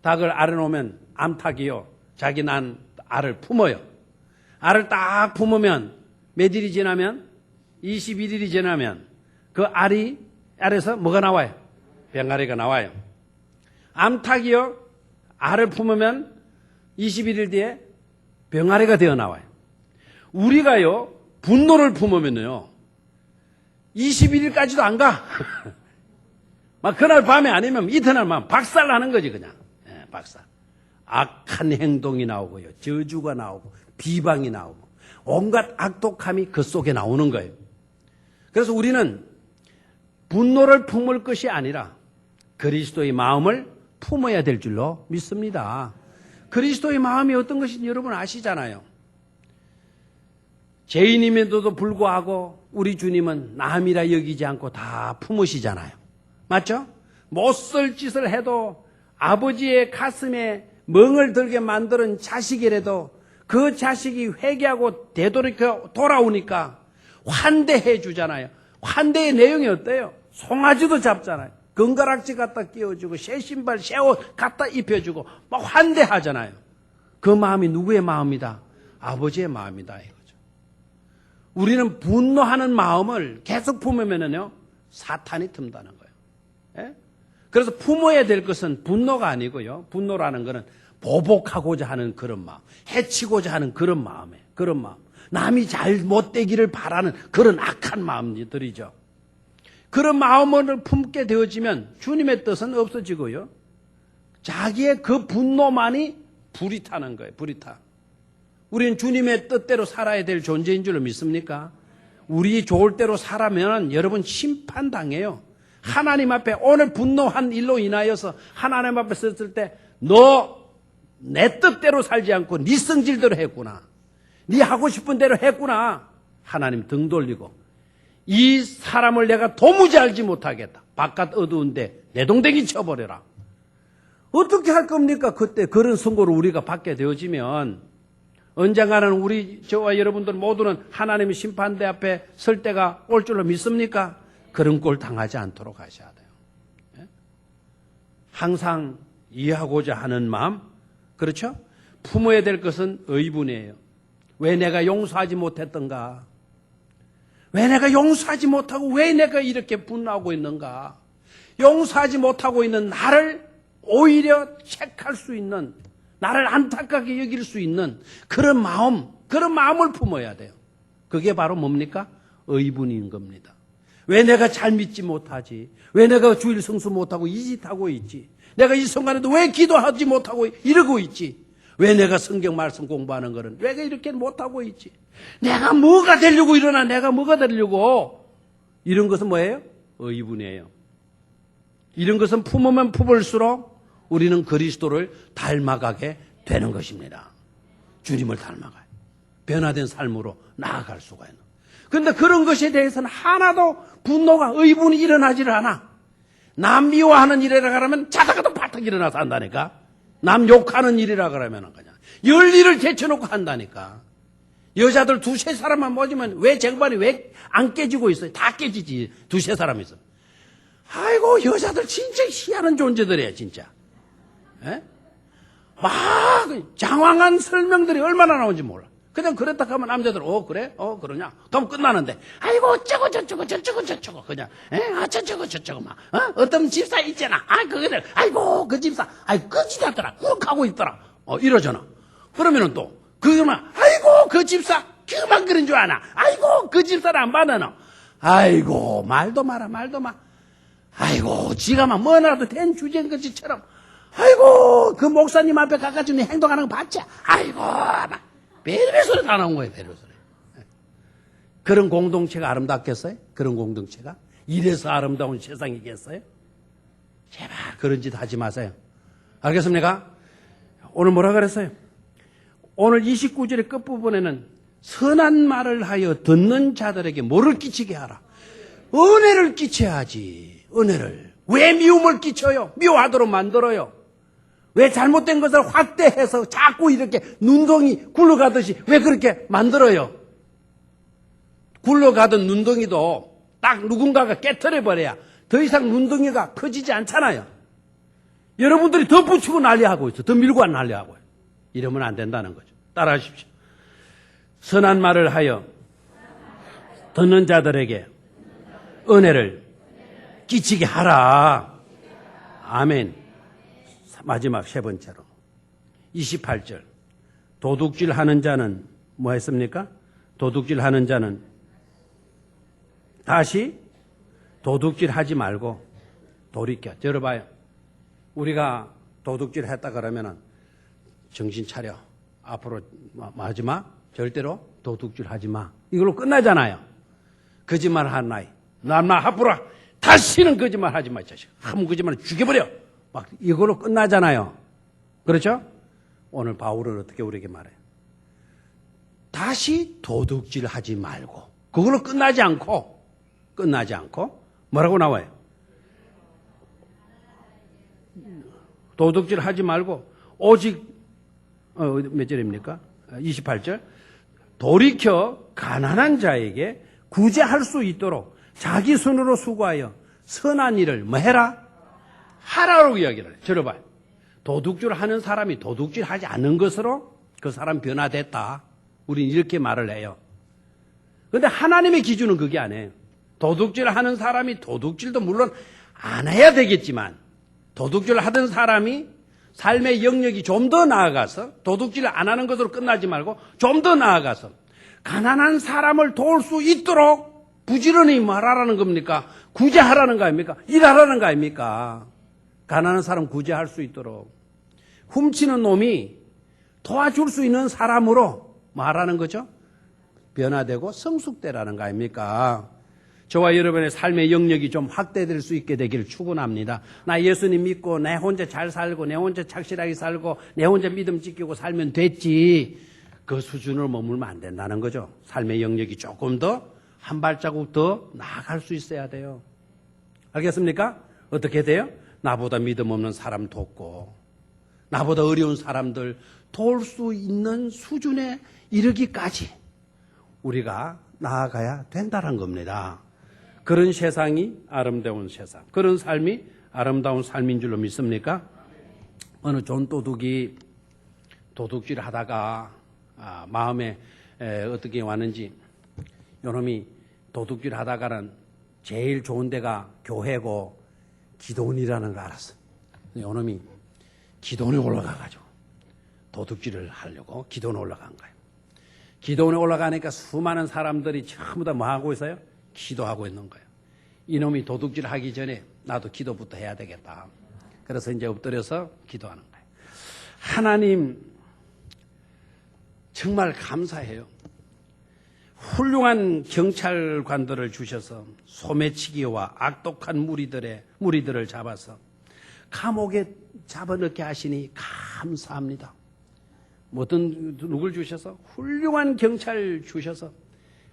닭을 알을 놓으면 암탉이요. 자기 난 알을 품어요. 알을 딱 품으면 몇 일이 지나면 21일이 지나면 그 알에서 뭐가 나와요? 병아리가 나와요. 암탉이요. 알을 품으면 21일 뒤에 병아리가 되어 나와요. 우리가요. 분노를 품으면요. 21일까지도 안 가. 막 그날 밤에 아니면 이튿날만 박살나는 거지 그냥. 예, 박살. 악한 행동이 나오고요. 저주가 나오고 비방이 나오고 온갖 악독함이 그 속에 나오는 거예요. 그래서 우리는 분노를 품을 것이 아니라 그리스도의 마음을 품어야 될 줄로 믿습니다. 그리스도의 마음이 어떤 것인지 여러분 아시잖아요. 죄인임에도 불구하고 우리 주님은 남이라 여기지 않고 다 품으시잖아요. 맞죠? 못쓸 짓을 해도 아버지의 가슴에 멍을 들게 만드는 자식이라도 그 자식이 회개하고 되돌이켜 돌아오니까 환대해 주잖아요. 환대의 내용이 어때요? 송아지도 잡잖아요. 건가락지 갖다 끼워주고 새 신발 새 옷 갖다 입혀주고 막 환대하잖아요. 그 마음이 누구의 마음이다? 아버지의 마음이다 이거죠. 우리는 분노하는 마음을 계속 품으면요 사탄이 틈다는 거예요. 예? 그래서 품어야 될 것은 분노가 아니고요. 분노라는 것은 보복하고자 하는 그런 마음, 해치고자 하는 그런 마음이에요. 그런 마음. 남이 잘 못되기를 바라는 그런 악한 마음들이죠. 그런 마음을 품게 되어지면 주님의 뜻은 없어지고요. 자기의 그 분노만이 불이 타는 거예요. 불이 타. 우리는 주님의 뜻대로 살아야 될 존재인 줄로 믿습니까? 우리 좋을 대로 살아면 여러분 심판당해요. 하나님 앞에 오늘 분노한 일로 인하여서 하나님 앞에 섰을 때 너 내 뜻대로 살지 않고 네 성질대로 했구나. 네 하고 싶은 대로 했구나. 하나님 등 돌리고 이 사람을 내가 도무지 알지 못하겠다. 바깥 어두운데 내동댕이 쳐버려라. 어떻게 할 겁니까? 그때 그런 선고를 우리가 받게 되어지면 언젠가는 우리 저와 여러분들 모두는 하나님의 심판대 앞에 설 때가 올 줄로 믿습니까? 그런 꼴 당하지 않도록 하셔야 돼요. 예? 항상 이해하고자 하는 마음, 그렇죠? 품어야 될 것은 의분이에요. 왜 내가 용서하지 못했던가? 왜 내가 용서하지 못하고 왜 내가 이렇게 분노하고 있는가? 용서하지 못하고 있는 나를 오히려 책할 수 있는, 나를 안타깝게 여길 수 있는 그런 마음을 품어야 돼요. 그게 바로 뭡니까? 의분인 겁니다. 왜 내가 잘 믿지 못하지? 왜 내가 주일 성수 못하고 이 짓 하고 있지? 내가 이 순간에도 왜 기도하지 못하고 이러고 있지? 왜 내가 성경 말씀 공부하는 거는 왜 이렇게 못하고 있지? 내가 뭐가 되려고 일어나? 내가 뭐가 되려고? 이런 것은 뭐예요? 의분이에요. 이런 것은 품으면 품을수록 우리는 그리스도를 닮아가게 되는 것입니다. 주님을 닮아가요. 변화된 삶으로 나아갈 수가 있는. 그런데 그런 것에 대해서는 하나도 분노가, 의분이 일어나지를 않아. 남 미워하는 일이라 그러면 자다가도 바짝 일어나서 한다니까. 남 욕하는 일이라 그러면 그냥 열일을 제쳐놓고 한다니까. 여자들 두세 사람만 모시면 왜 쟁반이 왜 안 깨지고 있어요? 다 깨지지. 두세 사람 있어. 아이고, 여자들 진짜 희한한 존재들이에요, 진짜. 에? 막 장황한 설명들이 얼마나 나오는지 몰라. 그냥 그랬다 하면 남자들 그래? 그러냐? 그럼 끝나는데 아이고 어쩌고 저쩌고 그냥 저쩌고 막 어떤 집사 있잖아. 그거들 아이고 그 집사 끄지다더라 꾹 하고 있더라. 이러잖아. 그러면은 또 그거만 아이고 그 집사 그만 그런 줄 아나. 아이고 그 집사를 안 받아나. 아이고 말도 마라. 아이고 지가 막 뭐라도 된 주제인 것처럼 아이고 그 목사님 앞에 가까이 행동하는 거 봤지? 아이고 막 별별 소리 다 나온 거예요. 별별 소리. 그런 공동체가 아름답겠어요? 그런 공동체가? 이래서 아름다운 세상이겠어요? 제발 그런 짓 하지 마세요. 알겠습니까? 오늘 뭐라 그랬어요? 오늘 29절의 끝부분에는 선한 말을 하여 듣는 자들에게 뭐를 끼치게 하라? 은혜를 끼쳐야지. 은혜를. 왜 미움을 끼쳐요? 미워하도록 만들어요. 왜 잘못된 것을 확대해서 자꾸 이렇게 눈덩이 굴러가듯이 왜 그렇게 만들어요? 굴러가던 눈덩이도 딱 누군가가 깨트려버려야 더 이상 눈덩이가 커지지 않잖아요. 여러분들이 더 붙이고 난리하고 있어. 더 밀고 난리하고 있어요. 이러면 안 된다는 거죠. 따라하십시오. 선한 말을 하여 듣는 자들에게 은혜를 끼치게 하라. 아멘. 마지막 세 번째로 28절 도둑질 하는 자는 뭐 했습니까? 도둑질 하는 자는 다시 도둑질 하지 말고 돌이켜. 들어봐요. 우리가 도둑질 했다 그러면은 정신 차려. 앞으로 하지 마. 절대로 도둑질 하지 마. 이걸로 끝나잖아요. 거짓말 하는 아이. 남나 하프라. 다시는 거짓말 하지 마. 이 자식. 한 거짓말을 죽여버려. 막 이걸로 끝나잖아요. 그렇죠? 오늘 바울은 어떻게 우리에게 말해요? 다시 도둑질 하지 말고 그걸로 끝나지 않고 뭐라고 나와요? 도둑질 하지 말고 오직 몇 절입니까? 28절 돌이켜 가난한 자에게 구제할 수 있도록 자기 손으로 수고하여 선한 일을 뭐 해라? 하라고 이야기를 해요. 들어봐요. 도둑질 하는 사람이 도둑질 하지 않는 것으로 그 사람 변화됐다. 우린 이렇게 말을 해요. 그런데 하나님의 기준은 그게 아니에요. 도둑질 하는 사람이 도둑질도 물론 안 해야 되겠지만 도둑질 하던 사람이 삶의 영역이 좀 더 나아가서 도둑질 안 하는 것으로 끝나지 말고 좀 더 나아가서 가난한 사람을 도울 수 있도록 부지런히 말하라는 겁니까? 구제하라는 거 아닙니까? 일하라는 거 아닙니까? 가난한 사람 구제할 수 있도록 훔치는 놈이 도와줄 수 있는 사람으로 말하는 거죠. 변화되고 성숙되라는 거 아닙니까? 저와 여러분의 삶의 영역이 좀 확대될 수 있게 되기를 축원합니다. 나 예수님 믿고 내 혼자 잘 살고 내 혼자 착실하게 살고 내 혼자 믿음 지키고 살면 됐지. 그 수준으로 머물면 안 된다는 거죠. 삶의 영역이 조금 더 한 발자국 더 나아갈 수 있어야 돼요. 알겠습니까? 어떻게 돼요? 나보다 믿음 없는 사람 돕고 나보다 어려운 사람들 도울 수 있는 수준에 이르기까지 우리가 나아가야 된다는 겁니다. 그런 세상이 아름다운 세상, 그런 삶이 아름다운 삶인 줄로 믿습니까? 어느 존도둑이 도둑질 하다가 마음에 어떻게 왔는지 요놈이 도둑질 하다가는 제일 좋은 데가 교회고 기도원이라는 걸 알았어. 요놈이 기도원에 올라가가지고 도둑질을 하려고 기도원에 올라간 거예요. 기도원에 올라가니까 수많은 사람들이 전부 다 뭐 하고 있어요? 기도하고 있는 거예요. 이놈이 도둑질 하기 전에 나도 기도부터 해야 되겠다. 그래서 이제 엎드려서 기도하는 거예요. 하나님 정말 감사해요. 훌륭한 경찰관들을 주셔서 소매치기와 악독한 무리들을 잡아서 감옥에 잡아넣게 하시니 감사합니다. 누굴 주셔서 훌륭한 경찰 주셔서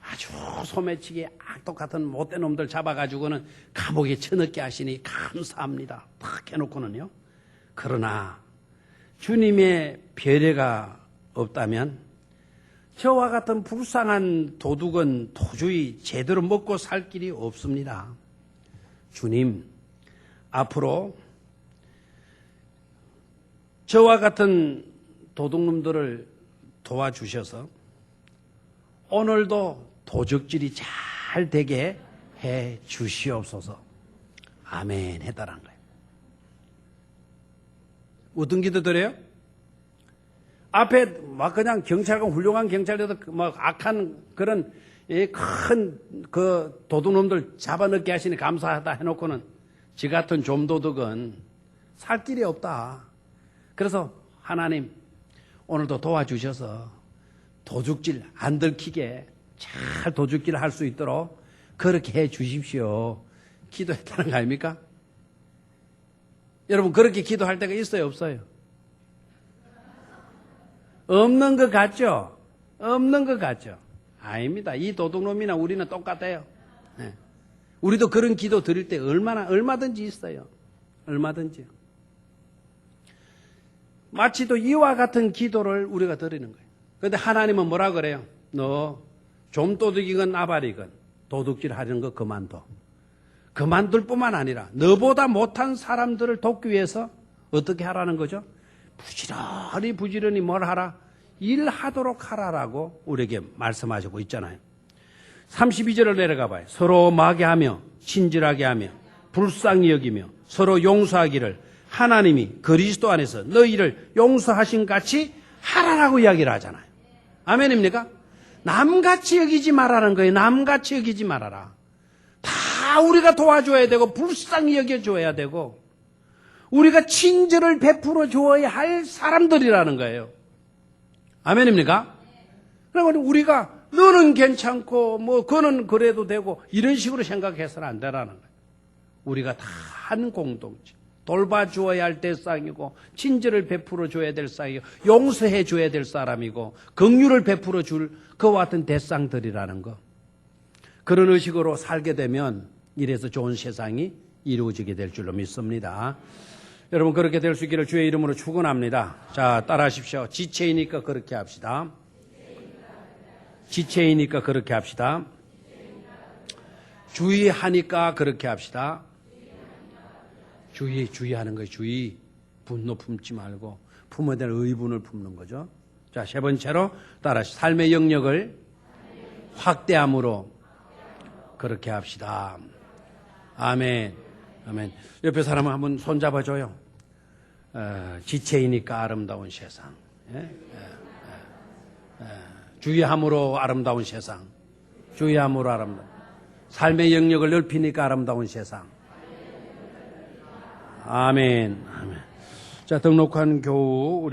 아주 소매치기 악독 같은 못된 놈들 잡아가지고는 감옥에 쳐넣게 하시니 감사합니다. 탁 해놓고는요. 그러나 주님의 배려가 없다면 저와 같은 불쌍한 도둑은 도저히 제대로 먹고 살 길이 없습니다. 주님, 앞으로 저와 같은 도둑놈들을 도와주셔서 오늘도 도적질이 잘 되게 해 주시옵소서. 아멘 해달라는 거예요. 어떤 기도 드려요? 앞에 막 그냥 경찰관, 훌륭한 경찰들도 막 악한 그런 큰 그 도둑놈들 잡아넣게 하시니 감사하다 해놓고는 지 같은 좀도둑은 살 길이 없다. 그래서 하나님 오늘도 도와주셔서 도둑질 안 들키게 잘 도둑질 할 수 있도록 그렇게 해 주십시오. 기도했다는 거 아닙니까? 여러분 그렇게 기도할 때가 있어요, 없어요? 없는 것 같죠? 없는 것 같죠? 아닙니다. 이 도둑놈이나 우리는 똑같아요. 네. 우리도 그런 기도 드릴 때 얼마든지 있어요. 얼마든지요. 마치 또 이와 같은 기도를 우리가 드리는 거예요. 그런데 하나님은 뭐라 그래요? 너 좀도둑이건 나발이건 도둑질 하는 거 그만둬. 그만둘 뿐만 아니라 너보다 못한 사람들을 돕기 위해서 어떻게 하라는 거죠? 부지런히 뭘 하라? 일하도록 하라라고 우리에게 말씀하시고 있잖아요. 32절을 내려가 봐요. 서로 마게하며 친절하게 하며 불쌍히 여기며 서로 용서하기를 하나님이 그리스도 안에서 너희를 용서하신 같이 하라라고 이야기를 하잖아요. 아멘입니까? 남같이 여기지 말라는 거예요. 남같이 여기지 말아라. 다 우리가 도와줘야 되고 불쌍히 여겨줘야 되고 우리가 친절을 베풀어 줘야 할 사람들이라는 거예요. 아멘입니까? 그러면 우리가 너는 괜찮고 뭐 그는 그래도 되고 이런 식으로 생각해서는 안 되라는 거예요. 우리가 다 한 공동체. 돌봐주어야 할 대상이고 친절을 베풀어 줘야 될 상이고 용서해 줘야 될 사람이고 긍휼을 베풀어 줄 그와 같은 대상들이라는 거. 그런 의식으로 살게 되면 이래서 좋은 세상이 이루어지게 될 줄로 믿습니다. 여러분 그렇게 될 수 있기를 주의 이름으로 축원합니다. 자, 따라하십시오. 지체이니까 그렇게 합시다. 지체이니까 그렇게 합시다. 주의하니까 그렇게 합시다. 주의하는 거예요. 주의. 분노 품지 말고 품어야 될 의분을 품는 거죠. 자, 세 번째로 따라하십시오. 삶의 영역을 확대함으로 그렇게 합시다. 아멘. 아멘. 옆에 사람을 한번 손잡아줘요. 지체이니까 아름다운 세상. 주의함으로 아름다운 세상. 주의함으로 아름다운. 삶의 영역을 넓히니까 아름다운 세상. 아멘. 아멘. 자, 등록한 교우 우리